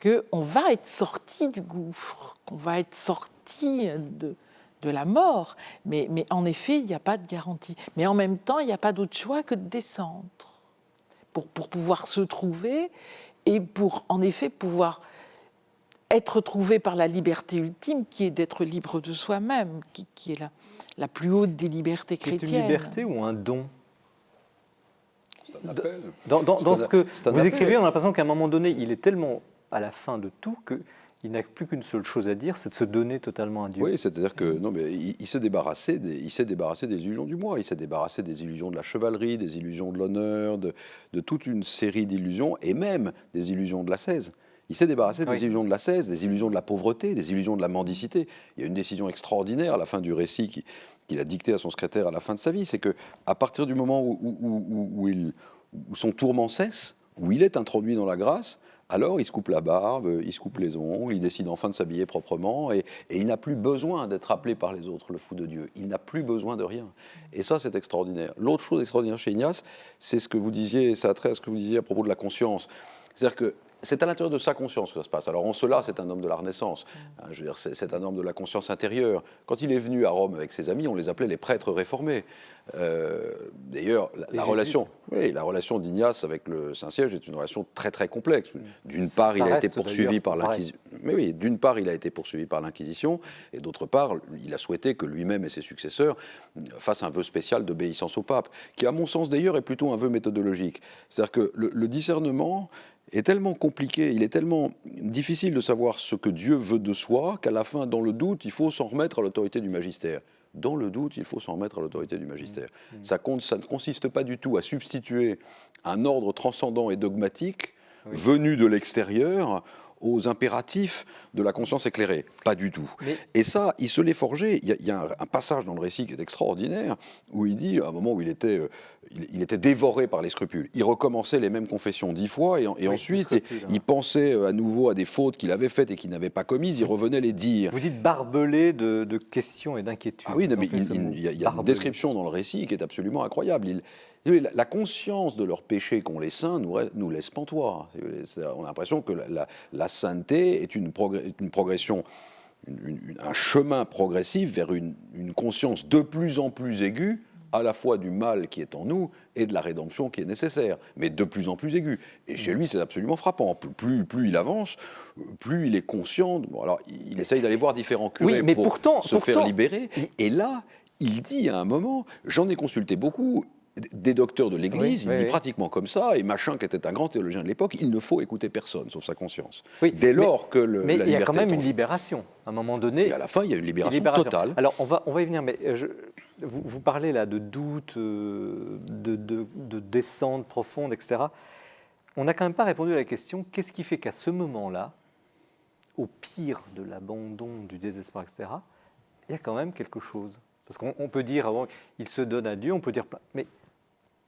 qu'on va être sorti du gouffre, qu'on va être sorti de la mort. Mais en effet, il n'y a pas de garantie. Mais en même temps, il n'y a pas d'autre choix que de descendre pour pouvoir se trouver et pour, en effet, pouvoir être trouvé par la liberté ultime, qui est d'être libre de soi-même, qui est la plus haute des libertés chrétiennes.
C'est une liberté ou un don?
C'est un appel.
Dans ce que
c'est un
vous
appel.
écrivez, on a l'impression qu'à un moment donné, il est tellement à la fin de tout qu'il n'a plus qu'une seule chose à dire, c'est de se donner totalement à Dieu.
Oui, c'est-à-dire que non, mais il s'est débarrassé des illusions du moi, il s'est débarrassé des illusions de la chevalerie, des illusions de l'honneur, de toute une série d'illusions, et même des illusions de l'ascèse. Il s'est débarrassé des illusions de l'ascèse, des illusions de la pauvreté, des illusions de la mendicité. Il y a une décision extraordinaire à la fin du récit qu'il a dicté à son secrétaire à la fin de sa vie, c'est qu'à partir du moment où son tourment cesse, où il est introduit dans la grâce, alors il se coupe la barbe, il se coupe les ongles, il décide enfin de s'habiller proprement, et il n'a plus besoin d'être appelé par les autres le fou de Dieu. Il n'a plus besoin de rien. Et ça, c'est extraordinaire. L'autre chose extraordinaire chez Ignace, c'est ce que vous disiez, ça a trait à ce que vous disiez à propos de la conscience. C'est-à-dire c'est à l'intérieur de sa conscience que ça se passe. Alors en cela, c'est un homme de la Renaissance. Je veux dire, c'est un homme de la conscience intérieure. Quand il est venu à Rome avec ses amis, on les appelait les prêtres réformés. D'ailleurs, la relation d'Ignace avec le Saint-Siège est une relation très très complexe. D'une part, il a été poursuivi par l'Inquisition. Mais oui, d'une part, il a été poursuivi par l'Inquisition, et d'autre part, il a souhaité que lui-même et ses successeurs fassent un vœu spécial d'obéissance au pape, qui, à mon sens d'ailleurs, est plutôt un vœu méthodologique. C'est-à-dire que le discernement est tellement compliqué, il est tellement difficile de savoir ce que Dieu veut de soi, qu'à la fin, dans le doute, il faut s'en remettre à l'autorité du magistère. Dans le doute, il faut s'en remettre à l'autorité du magistère. Ça ne consiste pas du tout à substituer un ordre transcendant et dogmatique venu de l'extérieur aux impératifs de la conscience éclairée. Pas du tout. Et ça, il se l'est forgé. Il y a un passage dans le récit qui est extraordinaire, où il dit, à un moment où il était dévoré par les scrupules. Il recommençait les mêmes confessions 10 fois, et ensuite, il pensait à nouveau à des fautes qu'il avait faites et qu'il n'avait pas commises, il revenait les dire.
Vous dites barbelé de questions et d'inquiétudes.
Ah oui, mais il y a une description dans le récit qui est absolument incroyable. La conscience de leur péché qu'ont les saints nous laisse pantois. On a l'impression que la sainteté est une progression, un chemin progressif vers une conscience de plus en plus aiguë, à la fois du mal qui est en nous et de la rédemption qui est nécessaire, mais de plus en plus aiguë. Et chez lui, c'est absolument frappant. Plus il avance, plus il est conscient. Bon, alors, il essaye d'aller voir différents curés pour se faire libérer. Et là, il dit à un moment, j'en ai consulté beaucoup, des docteurs de l'Église, il dit pratiquement comme ça, et Machin, qui était un grand théologien de l'époque, il ne faut écouter personne, sauf sa conscience. Dès lors que la liberté...
Mais il y a quand même une libération, à un moment donné.
Et à la fin, il y a une libération totale.
Alors, on va y venir, mais vous parlez là de doute, de descente profonde, etc. On n'a quand même pas répondu à la question, qu'est-ce qui fait qu'à ce moment-là, au pire de l'abandon, du désespoir, etc., il y a quand même quelque chose. Parce qu'on peut dire, il se donne à Dieu, on peut dire, mais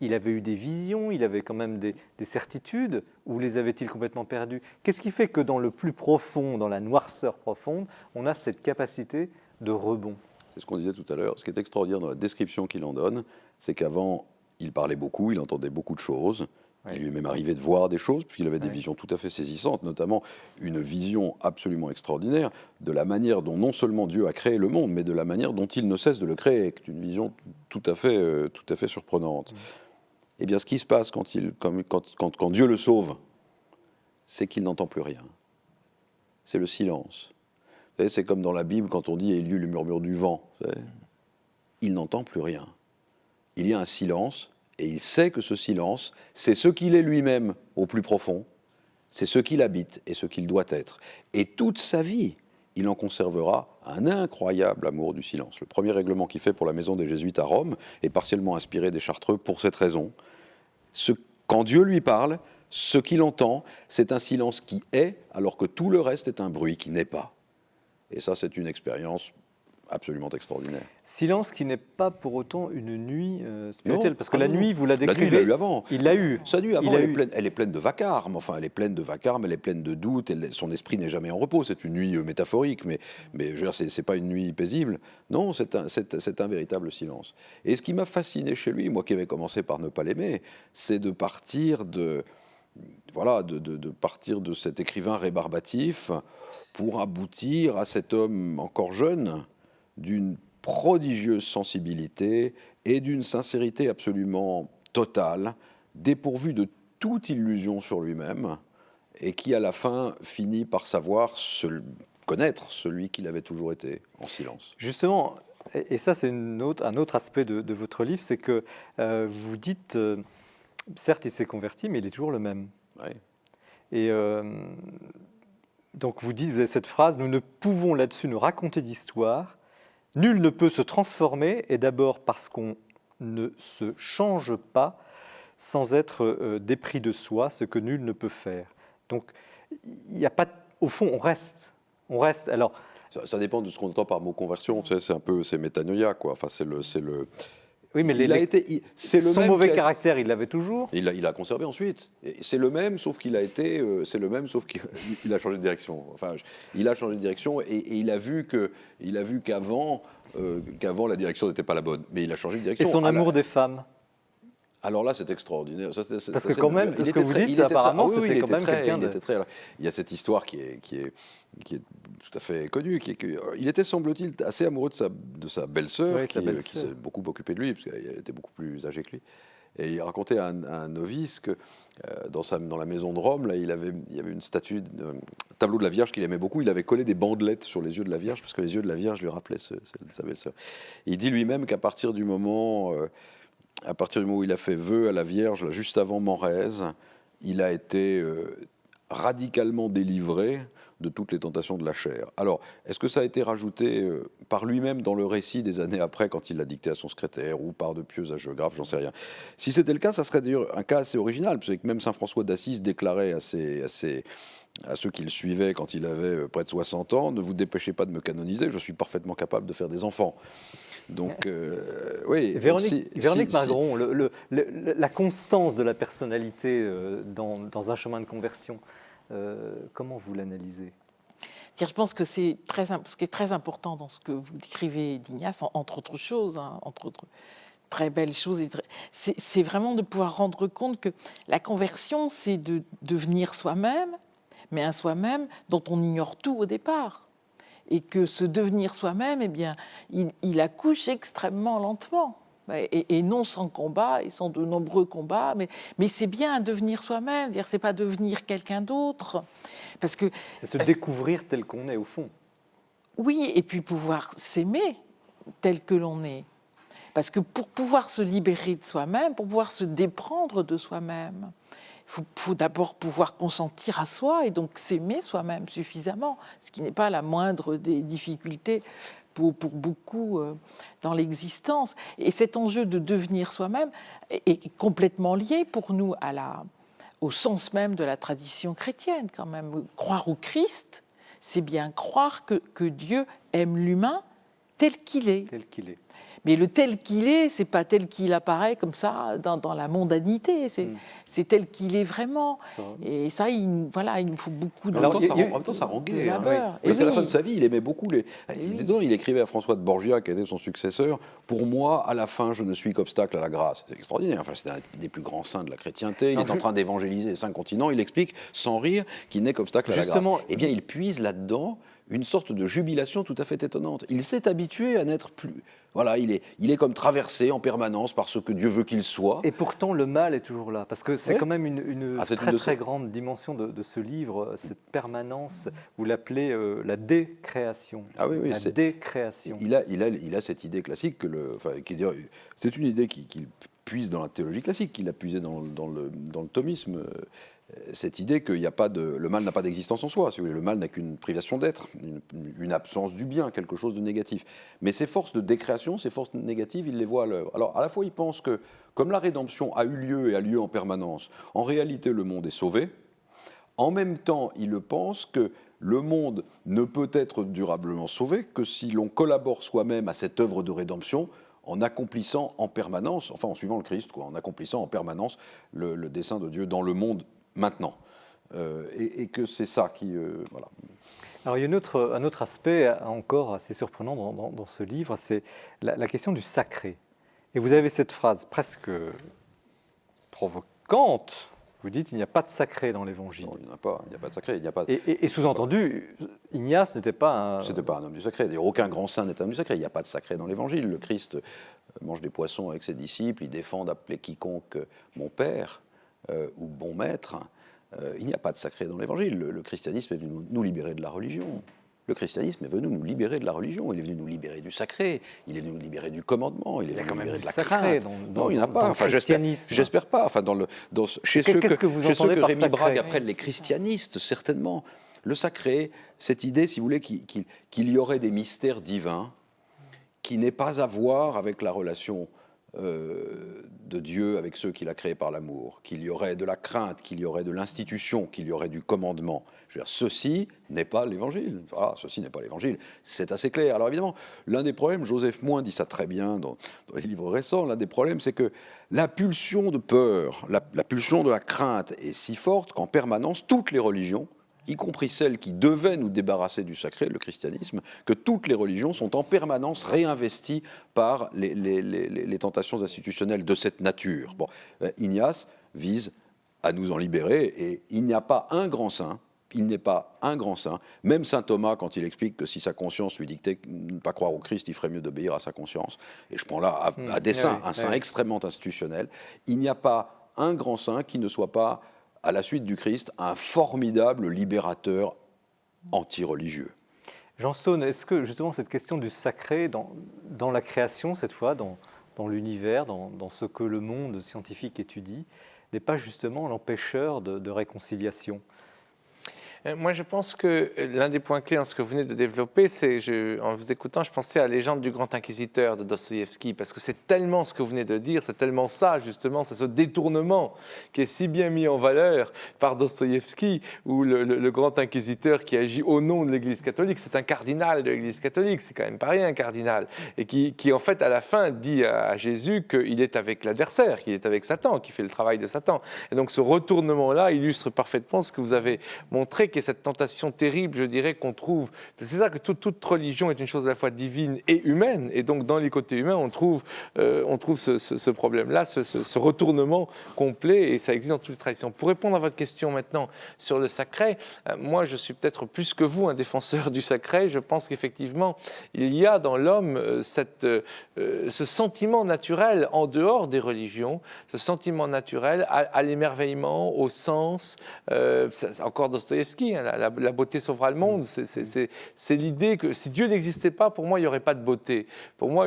il avait eu des visions, il avait quand même des certitudes, ou les avait-il complètement perdues? Qu'est-ce qui fait que dans le plus profond, dans la noirceur profonde, on a cette capacité de rebond?
C'est ce qu'on disait tout à l'heure. Ce qui est extraordinaire dans la description qu'il en donne, c'est qu'avant, il parlait beaucoup, il entendait beaucoup de choses. Il lui est même arrivé de voir des choses, puisqu'il avait des visions tout à fait saisissantes, notamment une vision absolument extraordinaire de la manière dont non seulement Dieu a créé le monde, mais de la manière dont il ne cesse de le créer. C'est une vision tout à fait surprenante. Eh bien, ce qui se passe quand Dieu le sauve, c'est qu'il n'entend plus rien. C'est le silence. Vous savez, c'est comme dans la Bible, quand on dit « il y eut le murmure du vent ». Il n'entend plus rien. Il y a un silence. Et il sait que ce silence, c'est ce qu'il est lui-même au plus profond, c'est ce qu'il habite et ce qu'il doit être. Et toute sa vie, il en conservera un incroyable amour du silence. Le premier règlement qu'il fait pour la maison des Jésuites à Rome est partiellement inspiré des Chartreux pour cette raison. Quand Dieu lui parle, ce qu'il entend, c'est un silence qui est, alors que tout le reste est un bruit qui n'est pas. Et ça, c'est une expérience absolument extraordinaire.
Silence qui n'est pas pour autant une nuit spirituelle, parce que la
non.
nuit, vous la décrivez.
La nuit, il l'a eu avant.
Il l'a eu.
Sa nuit avant, elle est pleine de vacarme. Enfin, elle est pleine de vacarme, elle est pleine de doutes. Son esprit n'est jamais en repos. C'est une nuit métaphorique, mais je veux dire, c'est pas une nuit paisible. Non, c'est un véritable silence. Et ce qui m'a fasciné chez lui, moi qui avais commencé par ne pas l'aimer, c'est de partir de partir de cet écrivain rébarbatif pour aboutir à cet homme encore jeune, d'une prodigieuse sensibilité et d'une sincérité absolument totale, dépourvu de toute illusion sur lui-même, et qui, à la fin, finit par savoir connaître celui qu'il avait toujours été, en silence.
Justement, et ça c'est un autre aspect de votre livre, c'est que vous dites, certes il s'est converti, mais il est toujours le même.
Ouais.
Et donc vous avez cette phrase, nous ne pouvons là-dessus nous raconter d'histoire. Nul ne peut se transformer, et d'abord parce qu'on ne se change pas sans être dépris de soi, ce que nul ne peut faire. Donc, il n'y a pas, au fond, on reste. Alors,
ça dépend de ce qu'on entend par mot conversion. C'est métanoïa, quoi. Enfin, c'est le.
Oui, mais son mauvais caractère, il l'avait toujours.
Il l'a conservé ensuite. C'est le même, sauf qu'il a été. C'est le même, sauf qu'il a changé de direction. Enfin, il a changé de direction et il a vu qu'avant la direction n'était pas la bonne. Mais il a changé de direction.
Et son amour des femmes.
Alors là, c'est extraordinaire.
Parce que quand même, de ce que vous dites, apparemment, c'était quand même quelqu'un de...
Il y a cette histoire qui est tout à fait connue. Il était, semble-t-il, assez amoureux de sa belle-sœur, qui s'est beaucoup occupée de lui, parce qu'elle était beaucoup plus âgée que lui. Et il racontait à un novice que dans la maison de Rome, là, il y avait une statue, un tableau de la Vierge qu'il aimait beaucoup. Il avait collé des bandelettes sur les yeux de la Vierge, parce que les yeux de la Vierge lui rappelaient sa belle-sœur. Il dit lui-même qu'à partir du moment où il a fait vœu à la Vierge, là, juste avant Morez, il a été radicalement délivré de toutes les tentations de la chair. Alors, est-ce que ça a été rajouté par lui-même dans le récit des années après, quand il l'a dicté à son secrétaire, ou par de pieux hagiographes, j'en sais rien. Si c'était le cas, ça serait d'ailleurs un cas assez original, parce que même saint François d'Assise déclarait à ceux qui le suivaient quand il avait près de 60 ans, ne vous dépêchez pas de me canoniser, je suis parfaitement capable de faire des enfants. Donc, oui.
Véronique Margron, la constance de la personnalité dans un chemin de conversion, comment vous l'analysez ?
Je pense que ce qui est très important dans ce que vous décrivez d'Ignace, entre autres choses, entre autres très belles choses, c'est vraiment de pouvoir rendre compte que la conversion, c'est de devenir soi-même, mais un soi-même dont on ignore tout au départ. Et que ce devenir soi-même, eh bien, il accouche extrêmement lentement. Et non sans combat, et sans de nombreux combats, mais c'est bien un devenir soi-même, c'est pas devenir quelqu'un d'autre. Parce que
c'est se découvrir tel qu'on est, au fond.
Oui, et puis pouvoir s'aimer tel que l'on est. Parce que pour pouvoir se libérer de soi-même, pour pouvoir se déprendre de soi-même, il faut d'abord pouvoir consentir à soi et donc s'aimer soi-même suffisamment, ce qui n'est pas la moindre des difficultés pour beaucoup dans l'existence. Et cet enjeu de devenir soi-même est complètement lié pour nous au sens même de la tradition chrétienne quand même. Croire au Christ, c'est bien croire que Dieu aime l'humain tel qu'il est.
Tel qu'il est.
Mais le tel qu'il est, c'est pas tel qu'il apparaît comme ça dans la mondanité. C'est tel qu'il est vraiment. Et ça, il nous faut beaucoup de...
En même temps, ça rend gai. Parce qu'à la fin de sa vie, il aimait beaucoup il écrivait à François de Borgia, qui était son successeur, « Pour moi, à la fin, je ne suis qu'obstacle à la grâce ». C'est extraordinaire. Enfin, c'est un des plus grands saints de la chrétienté. Il est en train d'évangéliser les 5 continents. Il explique, sans rire, qu'il n'est qu'obstacle à la grâce. Eh bien, il puise là-dedans une sorte de jubilation tout à fait étonnante. Il s'est habitué à n'être plus... Voilà, il est comme traversé en permanence par ce que Dieu veut qu'il soit.
Et pourtant, le mal est toujours là, parce que c'est quand même une très grande dimension de ce livre, cette permanence, vous l'appelez la décréation.
Ah oui,
la décréation.
Il a cette idée classique, c'est une idée qu'il puise dans la théologie classique, qu'il a puisé dans le thomisme. Cette idée que le mal n'a pas d'existence en soi. Si vous voulez, le mal n'a qu'une privation d'être, une absence du bien, quelque chose de négatif. Mais ces forces de décréation, ces forces négatives, il les voit à l'œuvre. Alors, à la fois, il pense que, comme la rédemption a eu lieu et a lieu en permanence, en réalité, le monde est sauvé. En même temps, il pense que le monde ne peut être durablement sauvé que si l'on collabore soi-même à cette œuvre de rédemption, en accomplissant en permanence, en suivant le Christ, en accomplissant en permanence le dessein de Dieu dans le monde maintenant. Et que c'est ça qui... voilà.
Alors il y a un autre aspect encore assez surprenant dans ce livre, c'est la question du sacré. Et vous avez cette phrase presque provocante, vous dites il n'y a pas de sacré dans l'Évangile.
Non, il n'y a pas de sacré. Il n'y a pas...
Et sous-entendu, Ignace n'était pas un...
C'était pas un homme du sacré. Aucun grand saint n'est un homme du sacré. Il n'y a pas de sacré dans l'Évangile. Le Christ mange des poissons avec ses disciples, il défend d'appeler quiconque mon père ou bon maître. Il n'y a pas de sacré dans l'Évangile. Le christianisme est venu nous libérer de la religion. Le christianisme est venu nous libérer de la relion. Il est venu nous libérer du sacré. Il est venu nous libérer du commandement. Il est venu nous libérer de la crainte.
Non,
il n'y en a pas. Enfin, j'espère pas. Enfin, chez ceux que Rémi Brague appelle les christianistes, certainement. Le sacré, cette idée, si vous voulez, qu'il y aurait des mystères divins qui n'aient pas à voir avec la relation de Dieu avec ceux qu'il a créés par l'amour, qu'il y aurait de la crainte, qu'il y aurait de l'institution, qu'il y aurait du commandement. Je veux dire, ceci n'est pas l'Évangile. Ah, ceci n'est pas l'Évangile. C'est assez clair. Alors évidemment, l'un des problèmes, Joseph Moins dit ça très bien dans les livres récents, l'un des problèmes, c'est que la pulsion de peur, la pulsion de la crainte est si forte qu'en permanence, toutes les religions, y compris celles qui devaient nous débarrasser du sacré, le christianisme, que toutes les religions sont en permanence réinvesties par les tentations institutionnelles de cette nature. Bon, Ignace vise à nous en libérer, et il n'y a pas un grand saint, il n'est pas un grand saint, même saint Thomas, quand il explique que si sa conscience lui dictait de ne pas croire au Christ, il ferait mieux d'obéir à sa conscience, et je prends là à dessein un saint extrêmement institutionnel, il n'y a pas un grand saint qui ne soit pas, à la suite du Christ, un formidable libérateur anti-religieux.
Jean Stone, est-ce que justement cette question du sacré dans la création, cette fois, dans l'univers, dans ce que le monde scientifique étudie, n'est pas justement l'empêcheur de réconciliation ?
Moi, je pense que l'un des points clés dans ce que vous venez de développer, c'est, en vous écoutant, je pensais à la légende du grand inquisiteur de Dostoïevski, parce que c'est tellement ce que vous venez de dire, c'est tellement ça, justement, c'est ce détournement qui est si bien mis en valeur par Dostoïevski, où le grand inquisiteur qui agit au nom de l'Église catholique, c'est un cardinal de l'Église catholique, c'est quand même pas rien, un cardinal, et qui en fait, à la fin, dit à Jésus qu'il est avec l'adversaire, qu'il est avec Satan, qui fait le travail de Satan. Et donc, ce retournement-là illustre parfaitement ce que vous avez montré, qui est cette tentation terrible, je dirais, qu'on trouve. C'est ça que toute religion est une chose à la fois divine et humaine, et donc dans les côtés humains, on trouve ce problème-là, ce retournement complet, et ça existe dans toutes les traditions. Pour répondre à votre question maintenant sur le sacré, moi je suis peut-être plus que vous un défenseur du sacré. Je pense qu'effectivement, il y a dans l'homme ce sentiment naturel en dehors des religions, ce sentiment naturel à l'émerveillement, au sens, encore Dostoïevski, la beauté sauvera le monde, c'est l'idée que si Dieu n'existait pas, pour moi, il n'y aurait pas de beauté. Pour moi,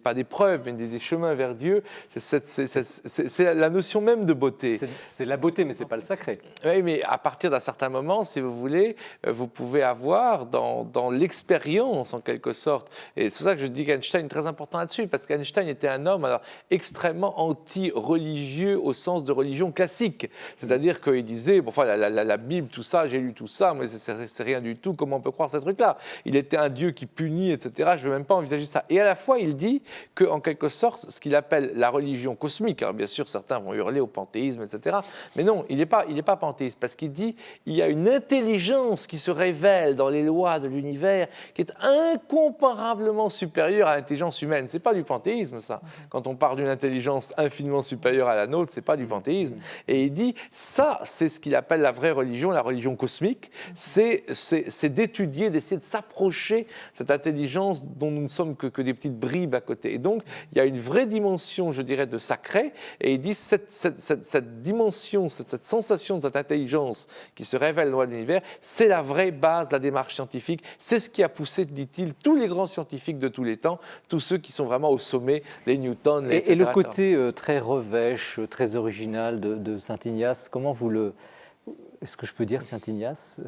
pas des preuves, mais des chemins vers Dieu, c'est la notion même de beauté.
C'est la beauté, mais ce n'est pas le sacré.
Oui, mais à partir d'un certain moment, si vous voulez, vous pouvez avoir dans l'expérience, en quelque sorte, et c'est pour ça que je dis qu'Einstein est très important là-dessus, parce qu'Einstein était un homme extrêmement anti-religieux au sens de religion classique. C'est-à-dire qu'il disait, bon, enfin, la Bible, tout ça, j'ai lu tout ça, mais c'est rien du tout, comment on peut croire ces trucs-là? Il était un Dieu qui punit, etc. Je ne veux même pas envisager ça. Et à la fois, il dit qu'en quelque sorte, ce qu'il appelle la religion cosmique, alors bien sûr, certains vont hurler au panthéisme, etc. Mais non, il n'est pas panthéiste, parce qu'il dit il y a une intelligence qui se révèle dans les lois de l'univers qui est incomparablement supérieure à l'intelligence humaine. Ce n'est pas du panthéisme, ça. Quand on parle d'une intelligence infiniment supérieure à la nôtre, ce n'est pas du panthéisme. Et il dit, ça, c'est ce qu'il appelle la vraie religion, la religion cosmique, c'est d'étudier, d'essayer de s'approcher cette intelligence dont nous ne sommes que des petites bribes à côté. Et donc, il y a une vraie dimension, je dirais, de sacré, et il dit cette dimension, cette sensation de cette intelligence qui se révèle dans l'univers, c'est la vraie base de la démarche scientifique, c'est ce qui a poussé, dit-il, tous les grands scientifiques de tous les temps, tous ceux qui sont vraiment au sommet, les Newton, etc.
Et le côté très revêche, très original de Saint Ignace, comment vous le... Est-ce que je peux dire Saint Ignace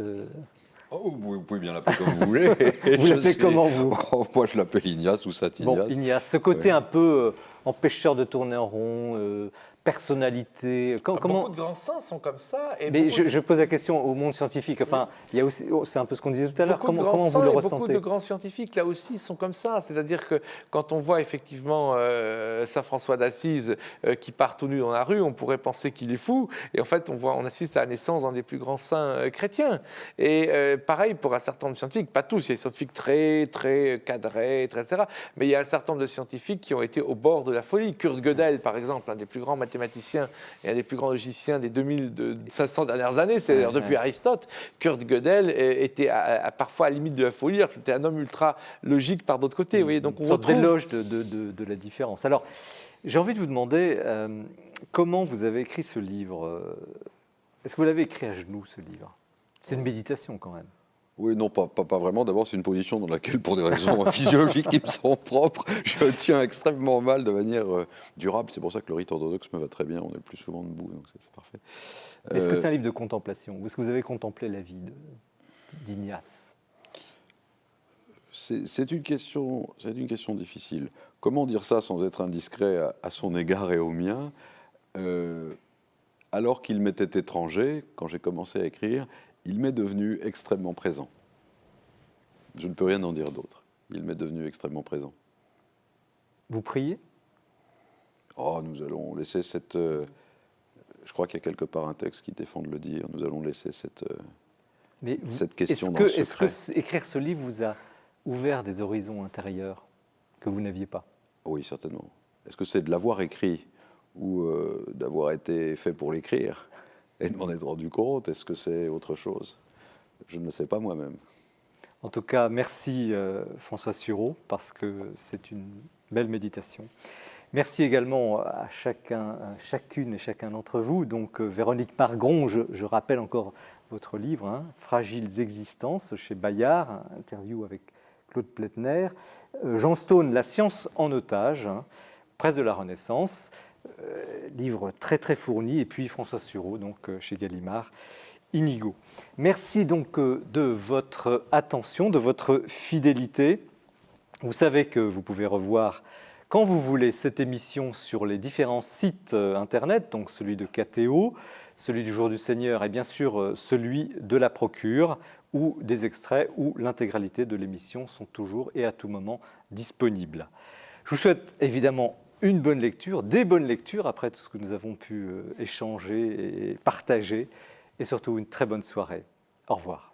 Oh, vous pouvez bien l'appeler comme vous voulez.
Vous l'appelez comment, vous?
Moi, je l'appelle Ignace ou Saint Ignace.
Bon, Ignace, ce côté un peu empêcheur de tourner en rond, personnalité.
Beaucoup de grands saints sont comme ça.
Mais je pose la question au monde scientifique. Enfin, il y a aussi, c'est un peu ce qu'on disait tout à l'heure. Comment vous le ressentez?
Beaucoup de grands scientifiques, là aussi, sont comme ça. C'est-à-dire que quand on voit effectivement Saint François d'Assise qui part tout nu dans la rue, on pourrait penser qu'il est fou. Et en fait, on assiste à la naissance d'un des plus grands saints chrétiens. Et pareil pour un certain nombre de scientifiques, pas tous. Il y a des scientifiques très, très cadrés, etc. Mais il y a un certain nombre de scientifiques qui ont été au bord de la folie. Kurt Gödel, par exemple, un des plus grands mathématicien et un des plus grands logiciens des 2500 dernières années, c'est-à-dire depuis Aristote. Kurt Gödel était parfois à la limite de la folie, alors que c'était un homme ultra logique par d'autre côté. Vous voyez, donc on
sorte
retrouve...
d'éloge de la différence. Alors, j'ai envie de vous demander comment vous avez écrit ce livre. Est-ce que vous l'avez écrit à genoux, ce livre? C'est une méditation quand même.
Oui, non, pas vraiment. D'abord, c'est une position dans laquelle, pour des raisons physiologiques qui me sont propres, je tiens extrêmement mal de manière durable. C'est pour ça que le rite orthodoxe me va très bien. On est le plus souvent debout, donc c'est parfait.
Est-ce que c'est un livre de contemplation? Ou est-ce que vous avez contemplé la vie d'Ignace?
C'est une question difficile. Comment dire ça sans être indiscret à son égard et au mien? Alors qu'il m'était étranger, quand j'ai commencé à écrire, il m'est devenu extrêmement présent. Je ne peux rien en dire d'autre. Il m'est devenu extrêmement présent.
Vous priez?
Oh, nous allons laisser Je crois qu'il y a quelque part un texte qui défend de le dire. Nous allons laisser cette question
est-ce
dans le
que,
secret.
est-ce que écrire ce livre vous a ouvert des horizons intérieurs que vous n'aviez pas?
Oui, certainement. Est-ce que c'est de l'avoir écrit ou d'avoir été fait pour l'écrire et de m'en être rendu compte? Est-ce que c'est autre chose? Je ne le sais pas moi-même.
En tout cas, merci François Sureau, parce que c'est une belle méditation. Merci également à chacune et chacun d'entre vous. Donc Véronique Margron, je rappelle encore votre livre, hein, Fragiles existences, chez Bayard, interview avec Claude Pletner. Jean Stone, La science en otage, hein, Presse de la Renaissance, livre très très fourni. Et puis François Sureau, donc chez Gallimard, Inigo. Merci donc de votre attention, de votre fidélité. Vous savez que vous pouvez revoir quand vous voulez cette émission sur les différents sites internet, donc celui de KTO, celui du Jour du Seigneur et bien sûr celui de la Procure, où des extraits ou l'intégralité de l'émission sont toujours et à tout moment disponibles. Je vous souhaite évidemment une bonne lecture, des bonnes lectures après tout ce que nous avons pu échanger et partager, et surtout une très bonne soirée. Au revoir.